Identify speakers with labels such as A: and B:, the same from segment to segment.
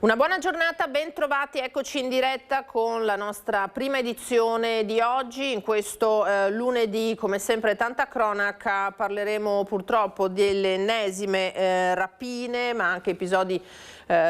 A: Una buona giornata, ben trovati, eccoci in diretta con la nostra prima edizione di oggi. In questo lunedì, come sempre, tanta cronaca, parleremo purtroppo delle ennesime rapine, ma anche episodi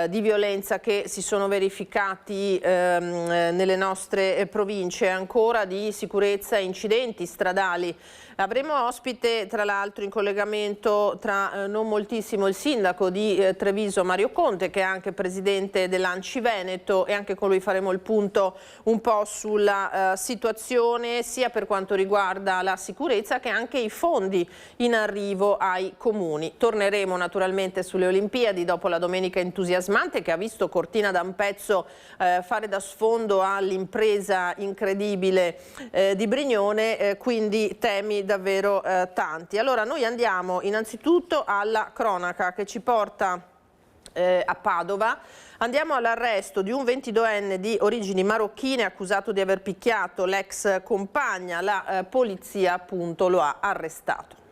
A: di violenza che si sono verificati nelle nostre province, ancora di sicurezza e incidenti stradali. Avremo ospite tra l'altro in collegamento tra non moltissimo il sindaco di Treviso Mario Conte, che è anche presidente dell'Anci Veneto, e anche con lui faremo il punto un po' sulla situazione sia per quanto riguarda la sicurezza che anche i fondi in arrivo ai comuni. Torneremo naturalmente sulle Olimpiadi dopo la domenica entusiasmante che ha visto Cortina d'Ampezzo fare da sfondo all'impresa incredibile di Brignone, quindi temi davvero tanti. Allora noi andiamo innanzitutto alla cronaca che ci porta a Padova. Andiamo all'arresto di un 22enne di origini marocchine accusato di aver picchiato l'ex compagna. La polizia appunto lo ha arrestato.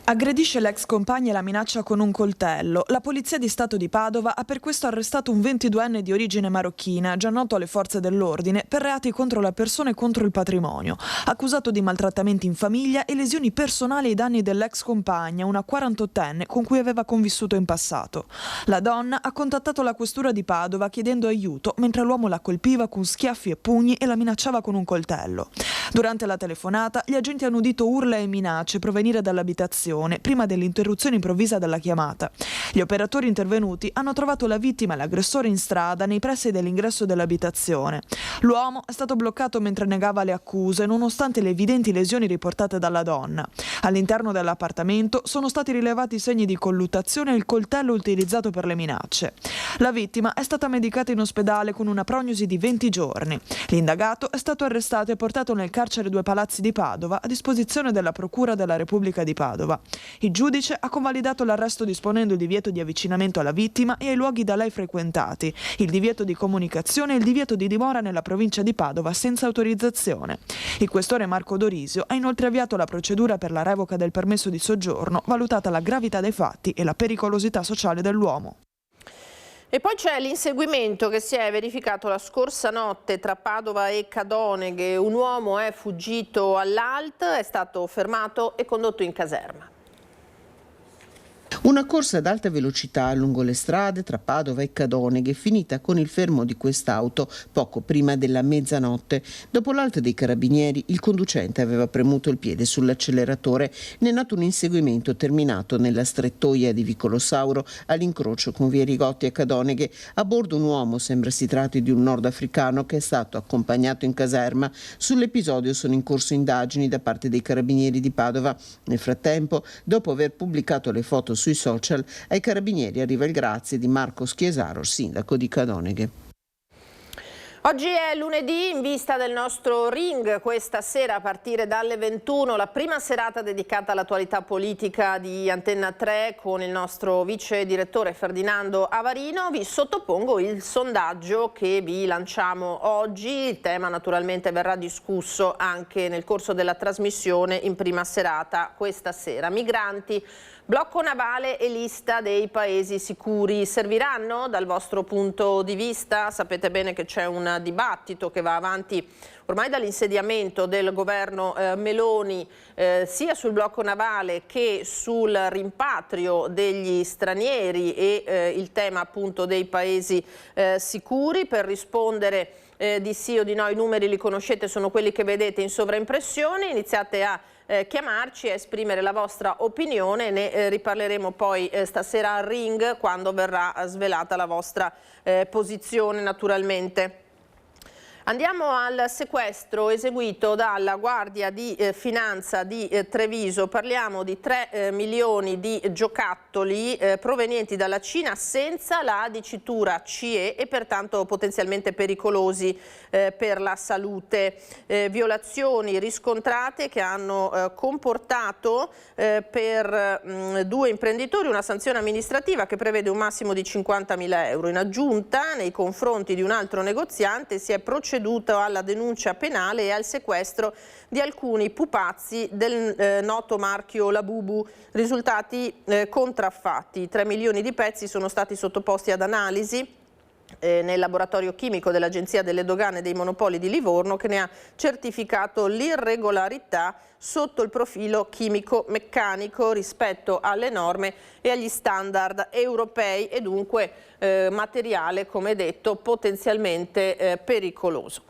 B: Aggredisce l'ex compagna e la minaccia con un coltello. La Polizia di Stato di Padova ha per questo arrestato un 22enne di origine marocchina, già noto alle forze dell'ordine, per reati contro la persona e contro il patrimonio, accusato di maltrattamenti in famiglia e lesioni personali ai danni dell'ex compagna, una 48enne con cui aveva convissuto in passato. La donna ha contattato la questura di Padova chiedendo aiuto, mentre l'uomo la colpiva con schiaffi e pugni e la minacciava con un coltello. Durante la telefonata, gli agenti hanno udito urla e minacce provenire dall'abitazione prima dell'interruzione improvvisa della chiamata. Gli operatori intervenuti hanno trovato la vittima e l'aggressore in strada nei pressi dell'ingresso dell'abitazione. L'uomo è stato bloccato mentre negava le accuse, nonostante le evidenti lesioni riportate dalla donna. All'interno dell'appartamento sono stati rilevati segni di colluttazione e il coltello utilizzato per le minacce. La vittima è stata medicata in ospedale con una prognosi di 20 giorni. L'indagato è stato arrestato e portato nel carcere Due Palazzi di Padova a disposizione della Procura della Repubblica di Padova. Il giudice ha convalidato l'arresto disponendo il divieto di avvicinamento alla vittima e ai luoghi da lei frequentati, il divieto di comunicazione e il divieto di dimora nella provincia di Padova senza autorizzazione. Il questore Marco Dorisio ha inoltre avviato la procedura per la revoca del permesso di soggiorno, valutata la gravità dei fatti e la pericolosità sociale dell'uomo.
A: E poi c'è l'inseguimento che si è verificato la scorsa notte tra Padova e Cadoneghe. Un uomo è fuggito all'Alt, è stato fermato e condotto in caserma.
C: Una corsa ad alta velocità lungo le strade tra Padova e Cadoneghe finita con il fermo di quest'auto poco prima della mezzanotte. Dopo l'alto dei carabinieri, il conducente aveva premuto il piede sull'acceleratore. Ne è nato un inseguimento terminato nella strettoia di Vicolo Sauro all'incrocio con via Rigotti a Cadoneghe. A bordo un uomo, sembra si tratti di un nordafricano, che è stato accompagnato in caserma. Sull'episodio sono in corso indagini da parte dei carabinieri di Padova. Nel frattempo, dopo aver pubblicato le foto sui social, ai carabinieri arriva il grazie di Marco Schiesaro, sindaco di Cadoneghe.
A: Oggi è lunedì, in vista del nostro Ring, questa sera a partire dalle 21, la prima serata dedicata all'attualità politica di Antenna 3 con il nostro vice direttore Ferdinando Avarino. Vi sottopongo il sondaggio che vi lanciamo oggi. Il tema naturalmente verrà discusso anche nel corso della trasmissione in prima serata questa sera. Migranti, blocco navale e lista dei paesi sicuri serviranno dal vostro punto di vista? Sapete bene che c'è un dibattito che va avanti ormai dall'insediamento del governo Meloni sia sul blocco navale che sul rimpatrio degli stranieri e il tema appunto dei paesi sicuri. Per rispondere di sì o di no, i numeri li conoscete, sono quelli che vedete in sovraimpressione. Iniziate a chiamarci e esprimere la vostra opinione, ne riparleremo poi stasera al Ring quando verrà svelata la vostra posizione naturalmente. Andiamo al sequestro eseguito dalla Guardia di Finanza di Treviso. Parliamo di 3 milioni di giocattoli provenienti dalla Cina senza la dicitura CE e pertanto potenzialmente pericolosi per la salute. Violazioni riscontrate che hanno comportato per 2 imprenditori una sanzione amministrativa che prevede un massimo di 50.000 euro. In aggiunta, nei confronti di un altro negoziante si è proceduto proceduto alla denuncia penale e al sequestro di alcuni pupazzi del noto marchio Labubu, risultati contraffatti. 3 milioni di pezzi sono stati sottoposti ad analisi nel laboratorio chimico dell'Agenzia delle Dogane e dei Monopoli di Livorno, che ne ha certificato l'irregolarità sotto il profilo chimico-meccanico rispetto alle norme e agli standard europei e dunque materiale, come detto, potenzialmente pericoloso.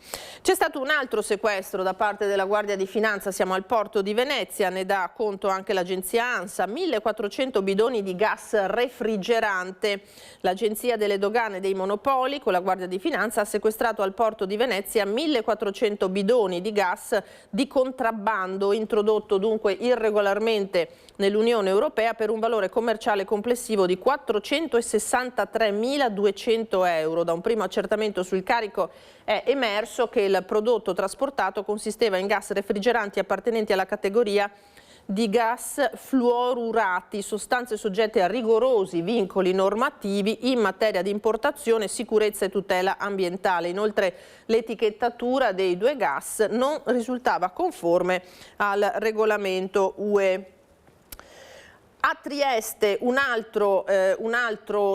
A: C'è stato un altro sequestro da parte della Guardia di Finanza, siamo al porto di Venezia, ne dà conto anche l'agenzia ANSA, 1400 bidoni di gas refrigerante. L'Agenzia delle Dogane e dei Monopoli con la Guardia di Finanza ha sequestrato al porto di Venezia 1400 bidoni di gas di contrabbando, introdotto dunque irregolarmente nell'Unione Europea per un valore commerciale complessivo di 463.200 euro. Da un primo accertamento sul carico è emerso che il prodotto trasportato consisteva in gas refrigeranti appartenenti alla categoria di gas fluorurati, sostanze soggette a rigorosi vincoli normativi in materia di importazione, sicurezza e tutela ambientale. Inoltre l'etichettatura dei due gas non risultava conforme al regolamento UE. A Trieste un altro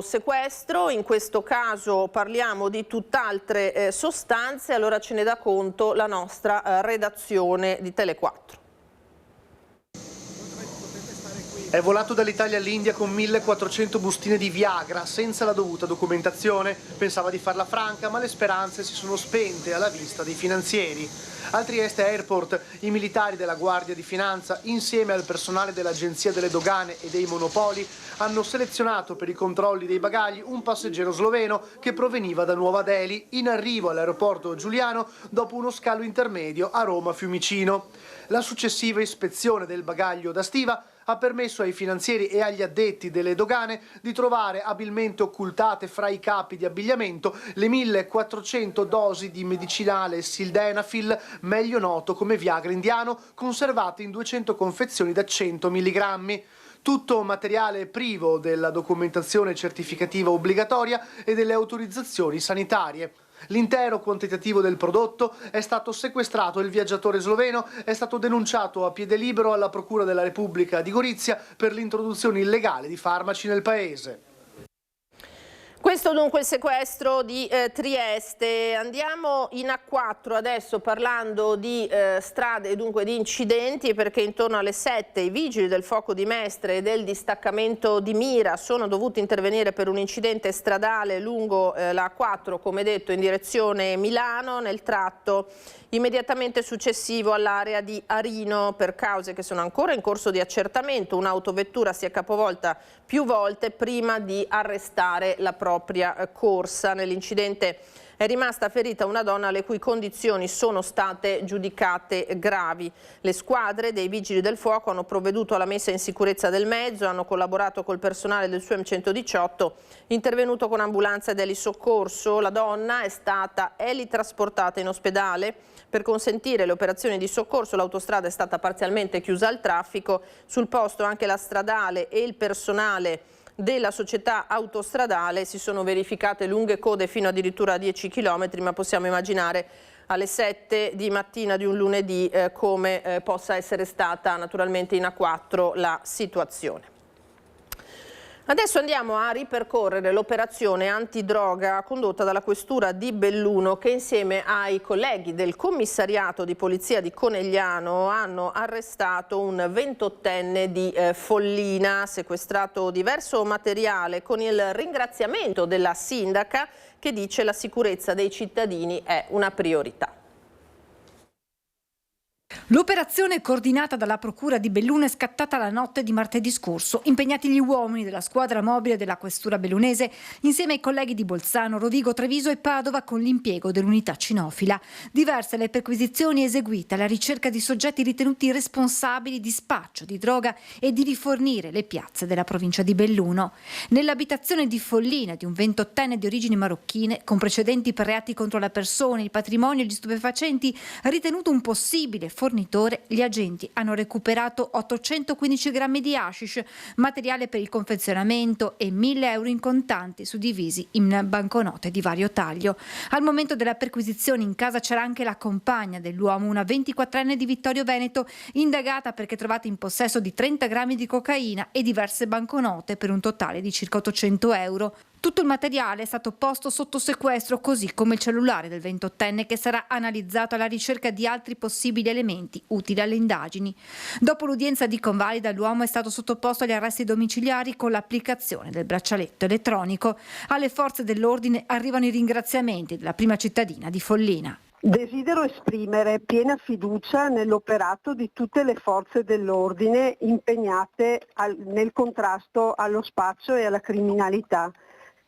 A: sequestro, in questo caso parliamo di tutt'altre sostanze, allora ce ne dà conto la nostra redazione di Tele4.
D: È volato dall'Italia all'India con 1400 bustine di Viagra, senza la dovuta documentazione. Pensava di farla franca, ma le speranze si sono spente alla vista dei finanzieri. Al Trieste Airport, i militari della Guardia di Finanza, insieme al personale dell'Agenzia delle Dogane e dei Monopoli, hanno selezionato per i controlli dei bagagli un passeggero sloveno che proveniva da Nuova Delhi, in arrivo all'aeroporto Giuliano dopo uno scalo intermedio a Roma Fiumicino. La successiva ispezione del bagaglio da stiva ha permesso ai finanzieri e agli addetti delle dogane di trovare abilmente occultate fra i capi di abbigliamento le 1400 dosi di medicinale sildenafil, meglio noto come Viagra indiano, conservate in 200 confezioni da 100 mg. Tutto materiale privo della documentazione certificativa obbligatoria e delle autorizzazioni sanitarie. L'intero quantitativo del prodotto è stato sequestrato e il viaggiatore sloveno è stato denunciato a piede libero alla Procura della Repubblica di Gorizia per l'introduzione illegale di farmaci nel paese.
A: Questo dunque il sequestro di Trieste. Andiamo in A4 adesso parlando di strade e dunque di incidenti, perché intorno alle 7 i vigili del fuoco di Mestre e del distaccamento di Mira sono dovuti intervenire per un incidente stradale lungo la A4, come detto, in direzione Milano, nel tratto immediatamente successivo all'area di Arino. Per cause che sono ancora in corso di accertamento, un'autovettura si è capovolta più volte prima di arrestare la propria corsa. Nell'incidente è rimasta ferita una donna le cui condizioni sono state giudicate gravi. Le squadre dei vigili del fuoco hanno provveduto alla messa in sicurezza del mezzo, hanno collaborato col personale del SUEM 118, intervenuto con ambulanza ed elisoccorso. La donna è stata elitrasportata in ospedale. Per consentire le operazioni di soccorso l'autostrada è stata parzialmente chiusa al traffico. Sul posto anche la stradale e il personale della società autostradale. Si sono verificate lunghe code fino addirittura a 10 km, ma possiamo immaginare alle 7 di mattina di un lunedì come possa essere stata naturalmente in A4 la situazione. Adesso andiamo a ripercorrere l'operazione antidroga condotta dalla Questura di Belluno, che insieme ai colleghi del commissariato di polizia di Conegliano hanno arrestato un 28enne di Follina, sequestrato diverso materiale con il ringraziamento della sindaca che dice la sicurezza dei cittadini è una priorità.
E: L'operazione coordinata dalla Procura di Belluno è scattata la notte di martedì scorso. Impegnati gli uomini della squadra mobile della Questura bellunese insieme ai colleghi di Bolzano, Rovigo, Treviso e Padova con l'impiego dell'unità cinofila. Diverse le perquisizioni eseguite alla ricerca di soggetti ritenuti responsabili di spaccio di droga e di rifornire le piazze della provincia di Belluno. Nell'abitazione di Follina di un 28enne di origini marocchine, con precedenti per reati contro la persona, il patrimonio e gli stupefacenti, ritenuto un possibile fornitore fornitore, gli agenti hanno recuperato 815 grammi di hashish, materiale per il confezionamento e 1.000 euro in contanti suddivisi in banconote di vario taglio. Al momento della perquisizione in casa c'era anche la compagna dell'uomo, una 24enne di Vittorio Veneto, indagata perché trovata in possesso di 30 grammi di cocaina e diverse banconote per un totale di circa 800 euro. Tutto il materiale è stato posto sotto sequestro, così come il cellulare del 28enne, che sarà analizzato alla ricerca di altri possibili elementi utili alle indagini. Dopo l'udienza di convalida, l'uomo è stato sottoposto agli arresti domiciliari con l'applicazione del braccialetto elettronico. Alle forze dell'ordine arrivano i ringraziamenti della prima cittadina di Follina.
F: Desidero esprimere piena fiducia nell'operato di tutte le forze dell'ordine impegnate nel contrasto allo spaccio e alla criminalità.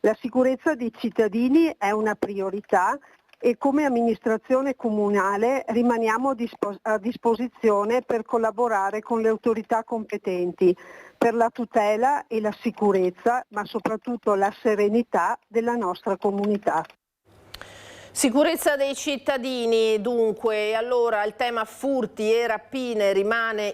F: La sicurezza dei cittadini è una priorità e come amministrazione comunale rimaniamo a disposizione per collaborare con le autorità competenti per la tutela e la sicurezza, ma soprattutto la serenità della nostra comunità.
A: Sicurezza dei cittadini dunque, allora il tema furti e rapine rimane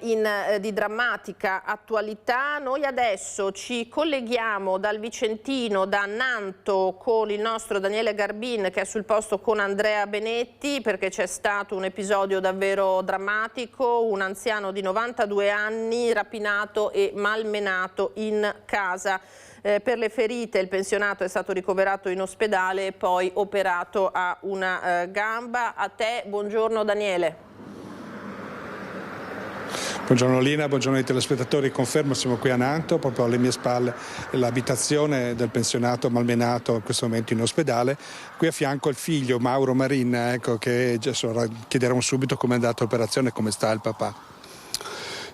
A: di drammatica attualità. Noi adesso ci colleghiamo dal Vicentino, da Nanto, con il nostro Daniele Garbin che è sul posto con Andrea Benetti, perché c'è stato un episodio davvero drammatico, un anziano di 92 anni rapinato e malmenato in casa. Per le ferite il pensionato è stato ricoverato in ospedale e poi operato a una gamba. A te, buongiorno Daniele.
G: Buongiorno Lina, buongiorno ai telespettatori, confermo siamo qui a Nanto, proprio alle mie spalle l'abitazione del pensionato malmenato in questo momento in ospedale, qui a fianco il figlio Mauro Marin, ecco, che chiederemo subito come è andata l'operazione e come sta il papà.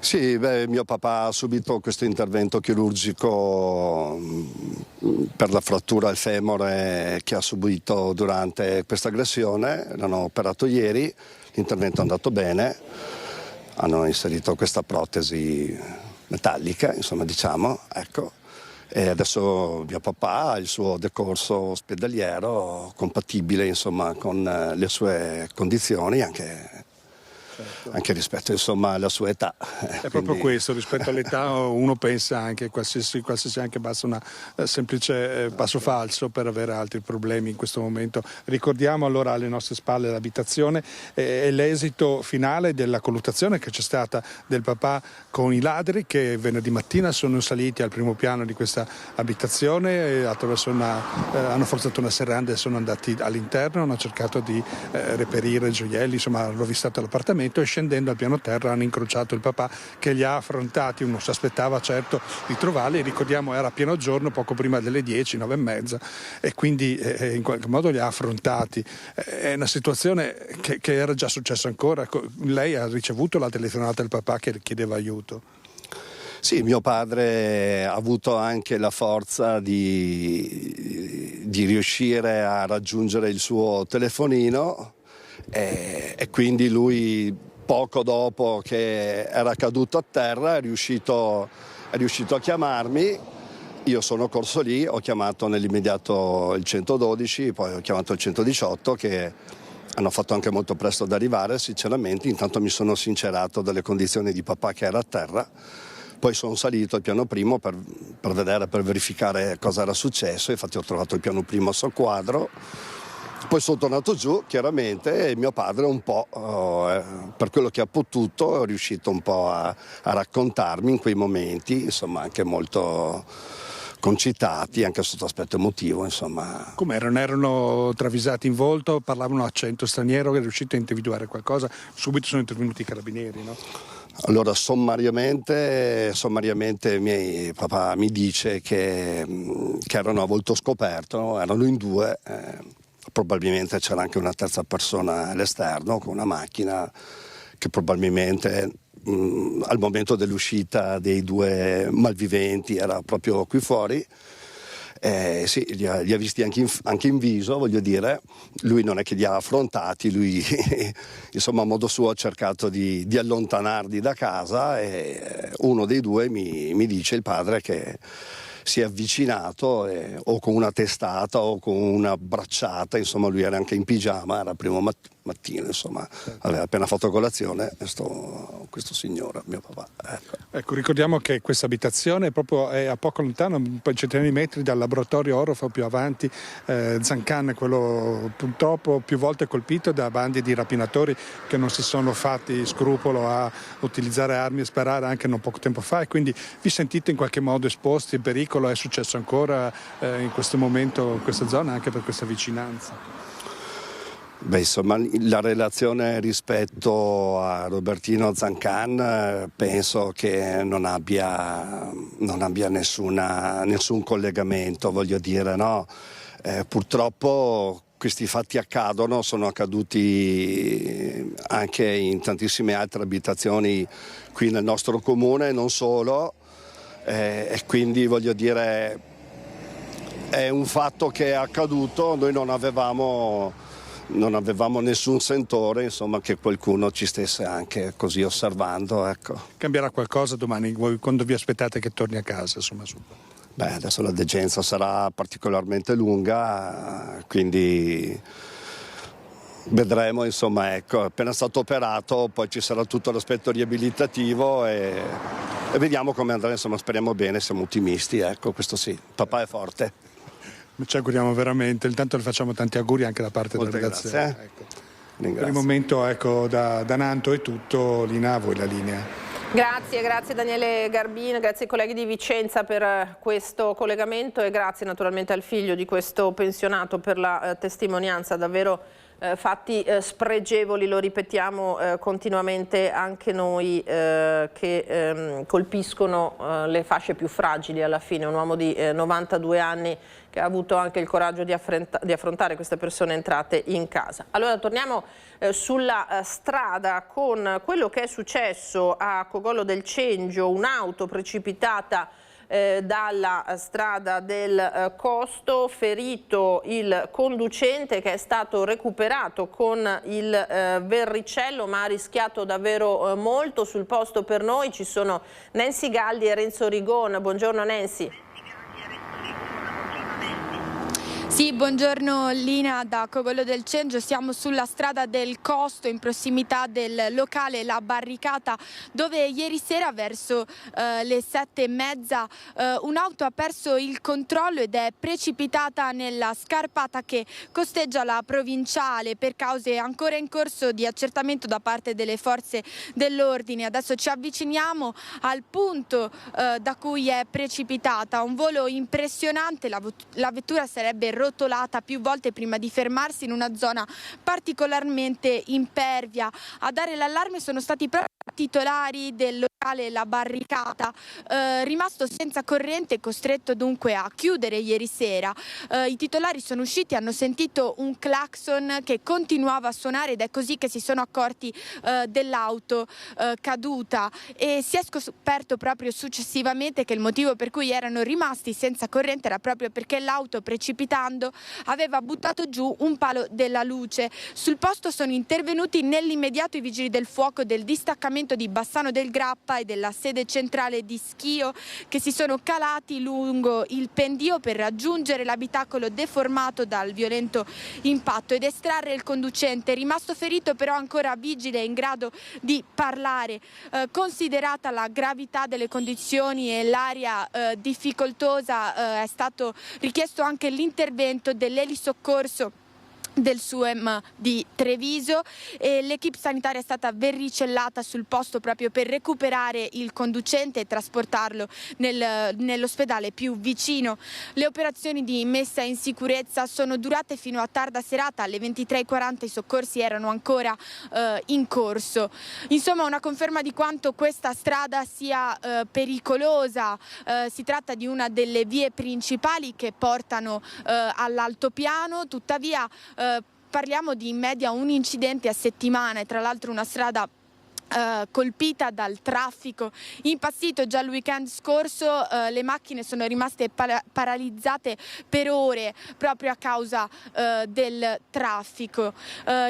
H: Sì, mio papà ha subito questo intervento chirurgico per la frattura al femore che ha subito durante questa aggressione. L'hanno operato ieri, l'intervento è andato bene, hanno inserito questa protesi metallica, insomma diciamo, ecco. E adesso mio papà ha il suo decorso ospedaliero compatibile insomma con le sue condizioni anche rispetto insomma alla sua età.
G: È proprio questo, rispetto all'età uno pensa anche qualsiasi anche basta un semplice passo falso per avere altri problemi in questo momento. Ricordiamo allora alle nostre spalle l'abitazione e l'esito finale della colluttazione che c'è stata del papà con i ladri che venerdì mattina sono saliti al primo piano di questa abitazione e hanno forzato una serranda e sono andati all'interno, hanno cercato di reperire gioielli, insomma hanno rovvistato l'appartamento e scendendo al piano terra hanno incrociato il papà che li ha affrontati, uno si aspettava certo di trovarli, ricordiamo era pieno giorno poco prima delle 10, 9:30 e quindi in qualche modo li ha affrontati. È una situazione che era già successa ancora, lei ha ricevuto la telefonata del papà che chiedeva aiuto.
H: Sì, mio padre ha avuto anche la forza di riuscire a raggiungere il suo telefonino e quindi lui poco dopo che era caduto a terra è riuscito a chiamarmi. Io sono corso lì, ho chiamato nell'immediato il 112, poi ho chiamato il 118 che hanno fatto anche molto presto ad arrivare, sinceramente. Intanto mi sono sincerato delle condizioni di papà che era a terra, poi sono salito al piano primo per verificare cosa era successo, infatti ho trovato il piano primo a soqquadro. Poi sono tornato giù chiaramente e mio padre un po', per quello che ha potuto, è riuscito un po' a raccontarmi in quei momenti, insomma anche molto concitati, anche sotto aspetto emotivo, insomma.
G: Com'erano? Erano travisati in volto, parlavano accento straniero, è riuscito a individuare qualcosa? Subito sono intervenuti i carabinieri, no?
H: Allora sommariamente papà mi dice che erano a volto scoperto, no? Erano in due. Probabilmente c'era anche una terza persona all'esterno con una macchina che probabilmente al momento dell'uscita dei due malviventi era proprio qui fuori. Sì, li ha visti anche in viso, voglio dire. Lui non è che li ha affrontati, lui insomma a modo suo ha cercato di allontanarli da casa e uno dei due mi dice, il padre, che si è avvicinato o con una testata o con una bracciata, insomma lui era anche in pigiama, era mattina, insomma, aveva appena fatto colazione questo signore, mio papà.
G: Ecco, ricordiamo che questa abitazione è a poco lontano, un po' centinaia di metri dal laboratorio Orofa, più avanti Zancan, quello purtroppo più volte colpito da bandi di rapinatori che non si sono fatti scrupolo a utilizzare armi e sparare anche non poco tempo fa, e quindi vi sentite in qualche modo esposti, il pericolo è successo ancora in questo momento in questa zona anche per questa vicinanza?
H: Beh, insomma, la relazione rispetto a Robertino Zancan penso che non abbia nessun collegamento, voglio dire, no? Purtroppo questi fatti accadono, sono accaduti anche in tantissime altre abitazioni qui nel nostro comune, non solo, e quindi voglio dire è un fatto che è accaduto, noi non avevamo nessun sentore, insomma, che qualcuno ci stesse anche così osservando, ecco.
G: Cambierà qualcosa domani, voi quando vi aspettate che torni a casa, insomma?
H: Beh, adesso la degenza sarà particolarmente lunga, quindi vedremo, insomma, ecco, appena stato operato poi ci sarà tutto l'aspetto riabilitativo e vediamo come andrà, insomma, speriamo bene, siamo ottimisti, ecco, questo sì, papà è forte.
G: Ci auguriamo veramente, intanto le facciamo tanti auguri anche da parte della redazione.
H: Grazie.
G: Ecco. Per il momento, ecco, da Nanto è tutto. Lina, a voi la linea.
A: Grazie Daniele Garbin, grazie ai colleghi di Vicenza per questo collegamento e grazie naturalmente al figlio di questo pensionato per la testimonianza, davvero fatti spregevoli, lo ripetiamo continuamente anche noi, che colpiscono le fasce più fragili alla fine. Un uomo di 92 anni che ha avuto anche il coraggio di affrontare queste persone entrate in casa. Allora torniamo sulla strada con quello che è successo a Cogollo del Cengio, un'auto precipitata dalla strada del Costo, ferito il conducente che è stato recuperato con il verricello ma ha rischiato davvero molto. Sul posto per noi ci sono Nancy Galdi e Renzo Rigon. Buongiorno Nancy.
I: Sì, buongiorno Lina da Cogollo del Cengio, siamo sulla strada del Costo in prossimità del locale La Barricata dove ieri sera verso le 7:30 un'auto ha perso il controllo ed è precipitata nella scarpata che costeggia la provinciale per cause ancora in corso di accertamento da parte delle forze dell'ordine. Adesso ci avviciniamo al punto da cui è precipitata, un volo impressionante, la vettura sarebbe rotolata più volte prima di fermarsi in una zona particolarmente impervia. A dare l'allarme sono stati proprio i titolari del locale La Barricata, rimasto senza corrente e costretto dunque a chiudere ieri sera. I titolari sono usciti, hanno sentito un clacson che continuava a suonare ed è così che si sono accorti dell'auto caduta e si è scoperto proprio successivamente che il motivo per cui erano rimasti senza corrente era proprio perché l'auto, precipitando, aveva buttato giù un palo della luce. Sul posto sono intervenuti nell'immediato i vigili del fuoco del distaccamento di Bassano del Grappa e della sede centrale di Schio, che si sono calati lungo il pendio per raggiungere l'abitacolo deformato dal violento impatto ed estrarre il conducente, rimasto ferito però ancora vigile e in grado di parlare. Considerata la gravità delle condizioni e l'area difficoltosa, è stato richiesto anche l'intervento dell'elisoccorso del SUEM di Treviso e l'equipe sanitaria è stata verricellata sul posto proprio per recuperare il conducente e trasportarlo nell'ospedale più vicino. Le operazioni di messa in sicurezza sono durate fino a tarda serata, alle 23:40 i soccorsi erano ancora in corso. Insomma, una conferma di quanto questa strada sia pericolosa. Si tratta di una delle vie principali che portano all'altopiano, tuttavia parliamo di in media un incidente a settimana e tra l'altro una strada colpita dal traffico impazzito. Già il weekend scorso le macchine sono rimaste paralizzate per ore proprio a causa del traffico.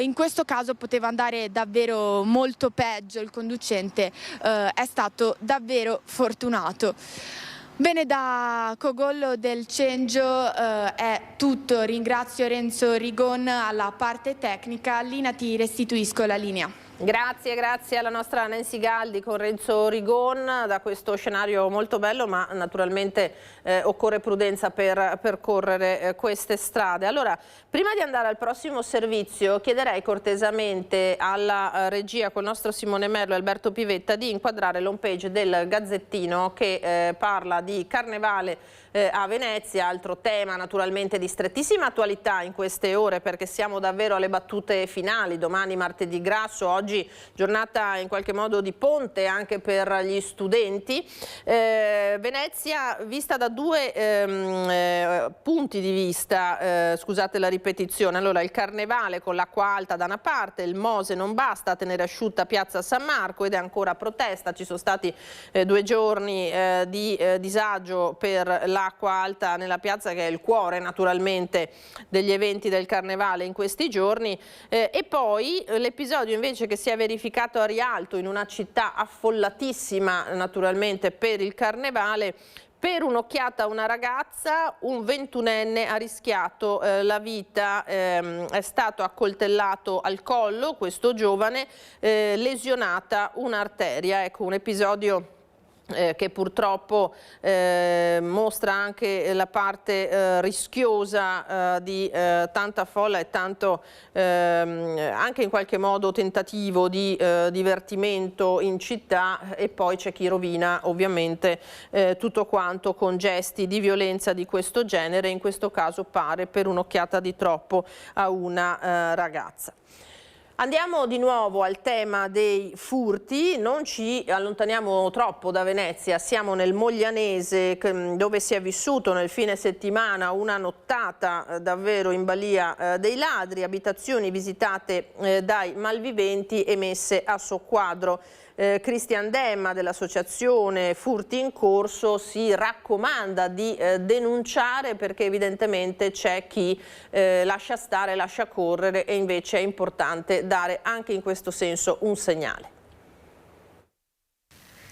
I: In questo caso poteva andare davvero molto peggio, il conducente è stato davvero fortunato. Bene, da Cogollo del Cengio è tutto. tutto, ringrazio Renzo Rigon alla parte tecnica. Lina, ti restituisco la linea.
A: Grazie alla nostra Nancy Galdi con Renzo Rigon da questo scenario molto bello, ma naturalmente occorre prudenza per percorrere queste strade. Allora, prima di andare al prossimo servizio, chiederei cortesemente alla regia col nostro Simone Merlo e Alberto Pivetta di inquadrare l'home page del Gazzettino che parla di Carnevale a Venezia, altro tema naturalmente di strettissima attualità in queste ore, perché siamo davvero alle battute finali. Domani martedì grasso, oggi giornata in qualche modo di ponte anche per gli studenti. Venezia vista da due punti di vista, scusate la ripetizione. Allora, il Carnevale con l'acqua alta da una parte, il Mose non basta a tenere asciutta piazza San Marco ed è ancora protesta. Ci sono stati 2 giorni di disagio per l'acqua alta nella piazza, che è il cuore naturalmente degli eventi del Carnevale in questi giorni, e poi l'episodio invece che si è verificato a Rialto, in una città affollatissima naturalmente per il Carnevale. Per un'occhiata a una ragazza, un 21enne ha rischiato la vita, è stato accoltellato al collo questo giovane, lesionata un'arteria. Ecco, un episodio che purtroppo mostra anche la parte rischiosa di tanta folla e tanto anche in qualche modo tentativo di divertimento in città, e poi c'è chi rovina ovviamente tutto quanto con gesti di violenza di questo genere, in questo caso pare per un'occhiata di troppo a una ragazza. Andiamo di nuovo al tema dei furti, non ci allontaniamo troppo da Venezia, siamo nel Moglianese dove si è vissuto nel fine settimana una nottata davvero in balia dei ladri, abitazioni visitate dai malviventi e messe a soqquadro. Cristian Demma dell'associazione Furti in Corso si raccomanda di denunciare, perché evidentemente c'è chi lascia stare, lascia correre, e invece è importante dare anche in questo senso un segnale.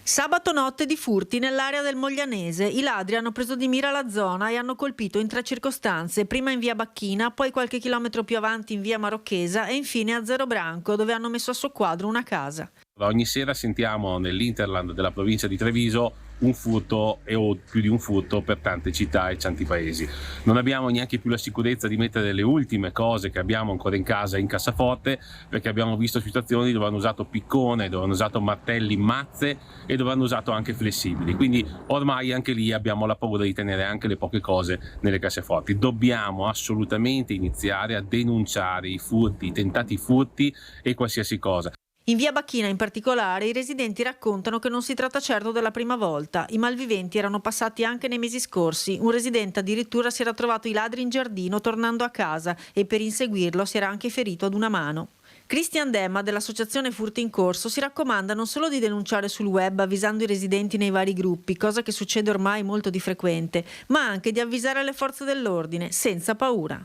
J: Sabato notte di furti nell'area del Moglianese. I ladri hanno preso di mira la zona e hanno colpito in 3 circostanze, prima in via Bacchina, poi qualche chilometro più avanti in via Marocchesa e infine a Zero Branco, dove hanno messo a soqquadro una casa.
K: Ogni sera sentiamo nell'Interland della provincia di Treviso un furto o più di un furto per tante città e tanti paesi. Non abbiamo neanche più la sicurezza di mettere le ultime cose che abbiamo ancora in casa in cassaforte, perché abbiamo visto situazioni dove hanno usato piccone, dove hanno usato martelli, mazze e dove hanno usato anche flessibili. Quindi ormai anche lì abbiamo la paura di tenere anche le poche cose nelle cassaforti. Dobbiamo assolutamente iniziare a denunciare i furti, i tentati furti e qualsiasi cosa.
J: In via Bacchina in particolare i residenti raccontano che non si tratta certo della prima volta. I malviventi erano passati anche nei mesi scorsi. Un residente addirittura si era trovato i ladri in giardino tornando a casa e per inseguirlo si era anche ferito ad una mano. Cristian Demma dell'associazione Furti in Corso si raccomanda non solo di denunciare sul web avvisando i residenti nei vari gruppi, cosa che succede ormai molto di frequente, ma anche di avvisare le forze dell'ordine senza paura.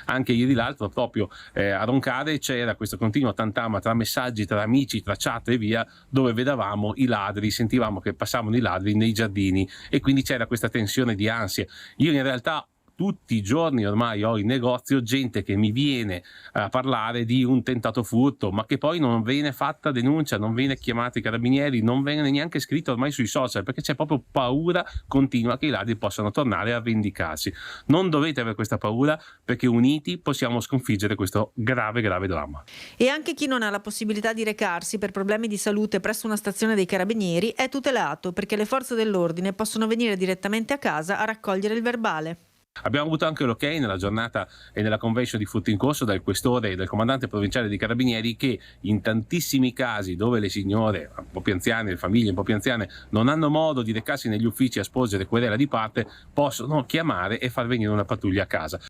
K: Anche ieri l'altro proprio a Roncade c'era questo continuo tantama tra messaggi, tra amici, tra chat e via, dove vedevamo i ladri, sentivamo che passavano i ladri nei giardini e quindi c'era questa tensione di ansia. Io in realtà tutti i giorni ormai ho in negozio gente che mi viene a parlare di un tentato furto, ma che poi non viene fatta denuncia, non viene chiamati i carabinieri, non viene neanche scritto ormai sui social, perché c'è proprio paura continua che i ladri possano tornare a vendicarsi. Non dovete avere questa paura, perché uniti possiamo sconfiggere questo grave dramma.
J: E anche chi non ha la possibilità di recarsi per problemi di salute presso una stazione dei carabinieri è tutelato, perché le forze dell'ordine possono venire direttamente a casa a raccogliere il verbale.
K: Abbiamo avuto anche l'ok nella giornata e nella convention di Furti in Corso dal questore e dal comandante provinciale dei carabinieri, che in tantissimi casi dove le signore un po' più anziane, le famiglie un po' più anziane non hanno modo di recarsi negli uffici a sporgere querela di parte, possono chiamare e far venire una pattuglia a casa.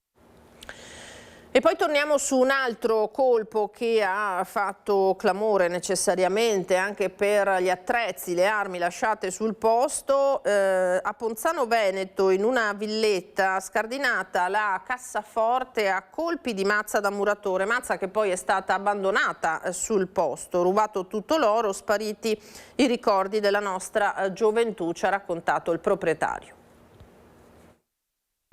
A: E poi torniamo su un altro colpo che ha fatto clamore necessariamente anche per gli attrezzi, le armi lasciate sul posto. A Ponzano Veneto, in una villetta scardinata la cassaforte a colpi di mazza da muratore, mazza che poi è stata abbandonata sul posto, rubato tutto l'oro, spariti i ricordi della nostra gioventù, ci ha raccontato il proprietario.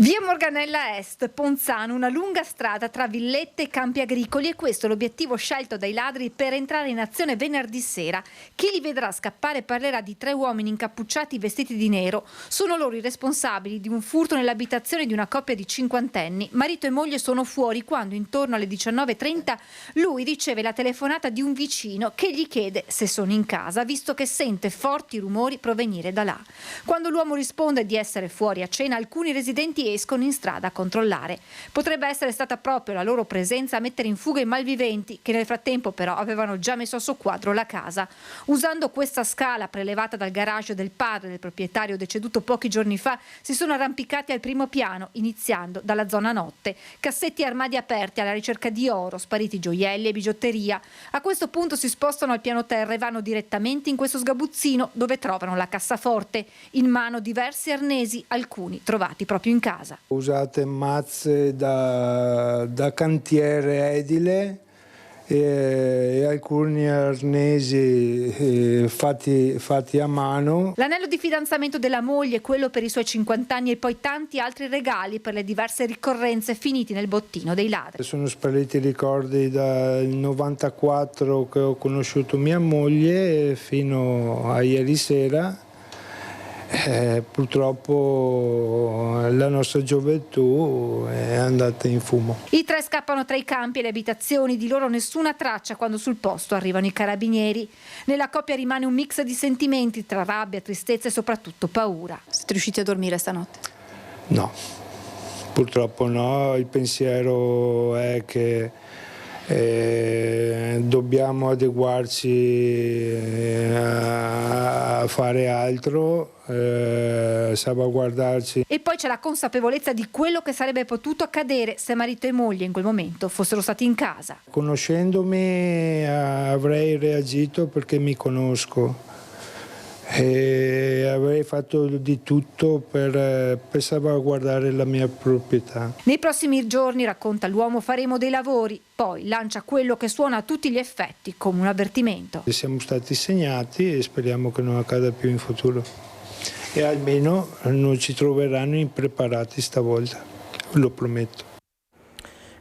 E: Via Morganella Est, Ponzano, una lunga strada tra villette e campi agricoli, e questo è l'obiettivo scelto dai ladri per entrare in azione venerdì sera. Chi li vedrà scappare parlerà di 3 uomini incappucciati vestiti di nero. Sono loro i responsabili di un furto nell'abitazione di una coppia di cinquantenni. Marito e moglie sono fuori quando intorno alle 19:30 lui riceve la telefonata di un vicino che gli chiede se sono in casa, visto che sente forti rumori provenire da là. Quando l'uomo risponde di essere fuori a cena, alcuni residenti escono in strada a controllare. Potrebbe essere stata proprio la loro presenza a mettere in fuga i malviventi, che nel frattempo però avevano già messo a soqquadro la casa. Usando questa scala prelevata dal garage del padre del proprietario deceduto pochi giorni fa, si sono arrampicati al primo piano, iniziando dalla zona notte. Cassetti e armadi aperti alla ricerca di oro, spariti gioielli e bigiotteria. A questo punto si spostano al piano terra e vanno direttamente in questo sgabuzzino, dove trovano la cassaforte. In mano diversi arnesi, alcuni trovati proprio in casa.
L: Usate mazze da cantiere edile e alcuni arnesi fatti a mano.
E: L'anello di fidanzamento della moglie, quello per i suoi 50 anni e poi tanti altri regali per le diverse ricorrenze finiti nel bottino dei ladri.
L: Sono spariti i ricordi dal 94 che ho conosciuto mia moglie fino a ieri sera. Purtroppo la nostra gioventù è andata in fumo.
E: I 3 scappano tra i campi e le abitazioni, di loro nessuna traccia quando sul posto arrivano i carabinieri. Nella coppia rimane un mix di sentimenti tra rabbia, tristezza e soprattutto paura. Siete riusciti a dormire stanotte?
L: No, purtroppo no. Il pensiero è che dobbiamo adeguarci a fare altro, salvaguardarci.
E: E poi c'è la consapevolezza di quello che sarebbe potuto accadere se marito e moglie in quel momento fossero stati in casa.
L: Conoscendomi avrei reagito perché mi conosco e avrei fatto di tutto per salvaguardare la mia proprietà.
E: Nei prossimi giorni, racconta l'uomo, faremo dei lavori, poi lancia quello che suona a tutti gli effetti come un avvertimento.
L: Siamo stati segnati e speriamo che non accada più in futuro e almeno non ci troveranno impreparati stavolta, lo prometto.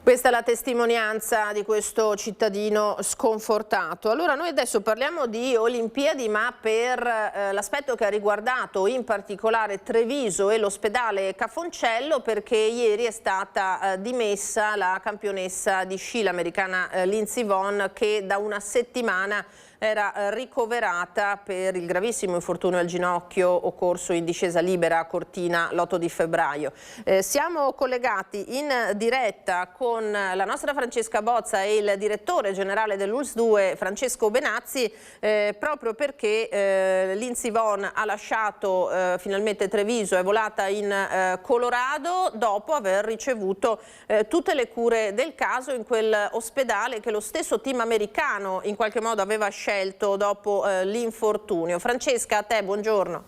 A: Questa è la testimonianza di questo cittadino sconfortato. Allora noi adesso parliamo di Olimpiadi, ma per l'aspetto che ha riguardato in particolare Treviso e l'ospedale Cafoncello, perché ieri è stata dimessa la campionessa di sci, l'americana Lindsey Vonn, che da una settimana era ricoverata per il gravissimo infortunio al ginocchio occorso in discesa libera a Cortina l'8 di febbraio. Siamo collegati in diretta con la nostra Francesca Bozza e il direttore generale dell'ULSS 2 Francesco Benazzi, proprio perché Lindsey Vonn ha lasciato finalmente Treviso, è volata in Colorado dopo aver ricevuto tutte le cure del caso in quell'ospedale che lo stesso team americano in qualche modo aveva scelto dopo l'infortunio. Francesca, a te, buongiorno.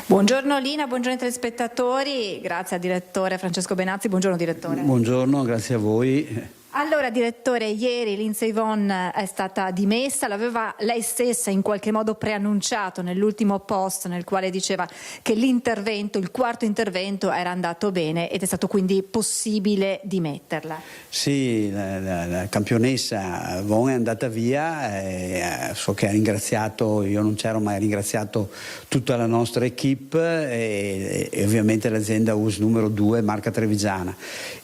E: Buongiorno Lina, buongiorno ai telespettatori, grazie al direttore Francesco Benazzi, buongiorno direttore.
M: Buongiorno, grazie a voi.
E: Allora direttore, ieri Lindsey Vonn è stata dimessa, l'aveva lei stessa in qualche modo preannunciato nell'ultimo post nel quale diceva che l'intervento, il quarto intervento era andato bene ed è stato quindi possibile dimetterla.
M: Sì, la campionessa Vonn è andata via, so che ha ringraziato, io non c'ero ma ha ringraziato tutta la nostra equipe e ovviamente l'azienda ULSS numero 2 Marca Trevigiana.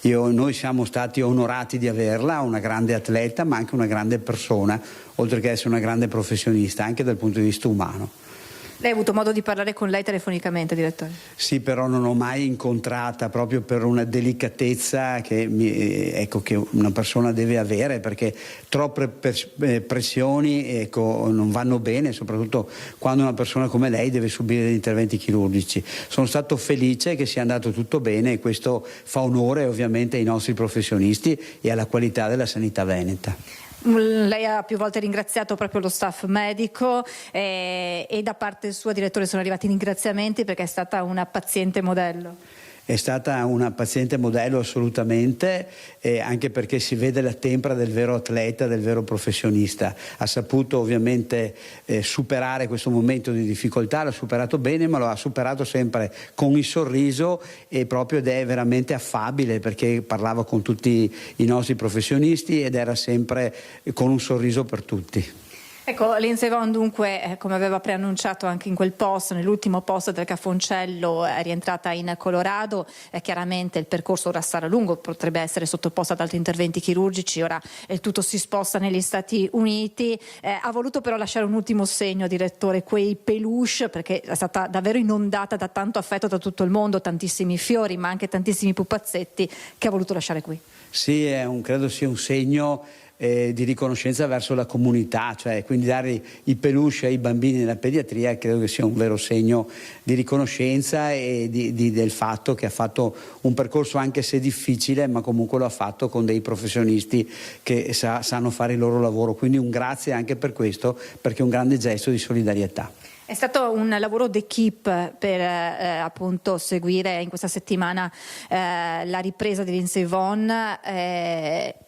M: Noi siamo stati onorati di averla, una grande atleta ma anche una grande persona, oltre che essere una grande professionista anche dal punto di vista umano.
E: Lei ha avuto modo di parlare con lei telefonicamente, direttore?
M: Sì, però non ho mai incontrata, proprio per una delicatezza che una persona deve avere, perché troppe pressioni non vanno bene, soprattutto quando una persona come lei deve subire degli interventi chirurgici. Sono stato felice che sia andato tutto bene e questo fa onore ovviamente ai nostri professionisti e alla qualità della sanità veneta.
E: Lei ha più volte ringraziato proprio lo staff medico e da parte sua, direttore, sono arrivati ringraziamenti perché è stata una paziente modello.
M: È stata una paziente modello assolutamente, anche perché si vede la tempra del vero atleta, del vero professionista. Ha saputo ovviamente superare questo momento di difficoltà, l'ha superato bene, ma lo ha superato sempre con il sorriso ed è veramente affabile, perché parlava con tutti i nostri professionisti ed era sempre con un sorriso per tutti.
E: Ecco, Lindsey Vonn dunque, come aveva preannunciato anche in quel post, nell'ultimo post del Cafoncello, è rientrata in Colorado. Chiaramente il percorso ora sarà lungo, potrebbe essere sottoposta ad altri interventi chirurgici, ora il tutto si sposta negli Stati Uniti. Ha voluto però lasciare un ultimo segno, direttore, quei peluche, perché è stata davvero inondata da tanto affetto da tutto il mondo, tantissimi fiori ma anche tantissimi pupazzetti che ha voluto lasciare qui.
M: Sì, credo sia un segno di riconoscenza verso la comunità, cioè quindi dare i peluche ai bambini nella pediatria credo che sia un vero segno di riconoscenza e del fatto che ha fatto un percorso, anche se difficile, ma comunque lo ha fatto con dei professionisti che sanno fare il loro lavoro, quindi un grazie anche per questo, perché è un grande gesto di solidarietà.
E: È stato un lavoro d'equipe per appunto seguire in questa settimana la ripresa di Lindsey Vonn,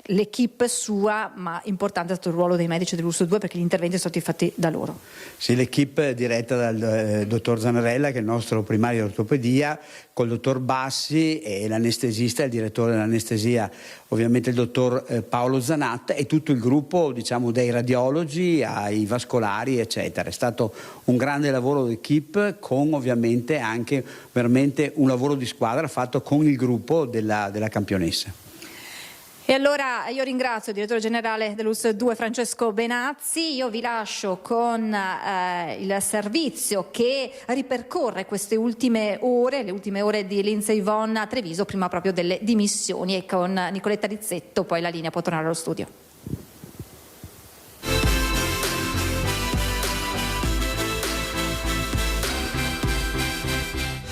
E: l'equipe sua, ma importante è stato il ruolo dei medici dell'Urso 2 perché gli interventi sono stati fatti da loro.
M: Sì, l'equipe diretta dal dottor Zanarella, che è il nostro primario di ortopedia, col dottor Bassi e l'anestesista, il direttore dell'anestesia, ovviamente il dottor Paolo Zanatta, e tutto il gruppo, diciamo, dei radiologi ai vascolari eccetera. È stato un grande lavoro d'equipe, con ovviamente anche veramente un lavoro di squadra fatto con il gruppo della campionessa.
E: E allora io ringrazio il direttore generale dell'ULSS 2 Francesco Benazzi. Io vi lascio con il servizio che ripercorre queste ultime ore, le ultime ore di Lindsey Vonn a Treviso, prima proprio delle dimissioni, e con Nicoletta Rizzetto poi la linea può tornare allo studio.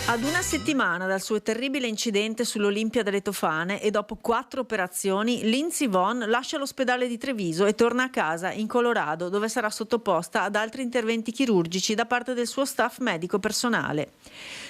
J: Ad una settimana dal suo terribile incidente sull'Olimpia delle Tofane e dopo 4 operazioni, Lindsey Vonn lascia l'ospedale di Treviso e torna a casa in Colorado, dove sarà sottoposta ad altri interventi chirurgici da parte del suo staff medico personale.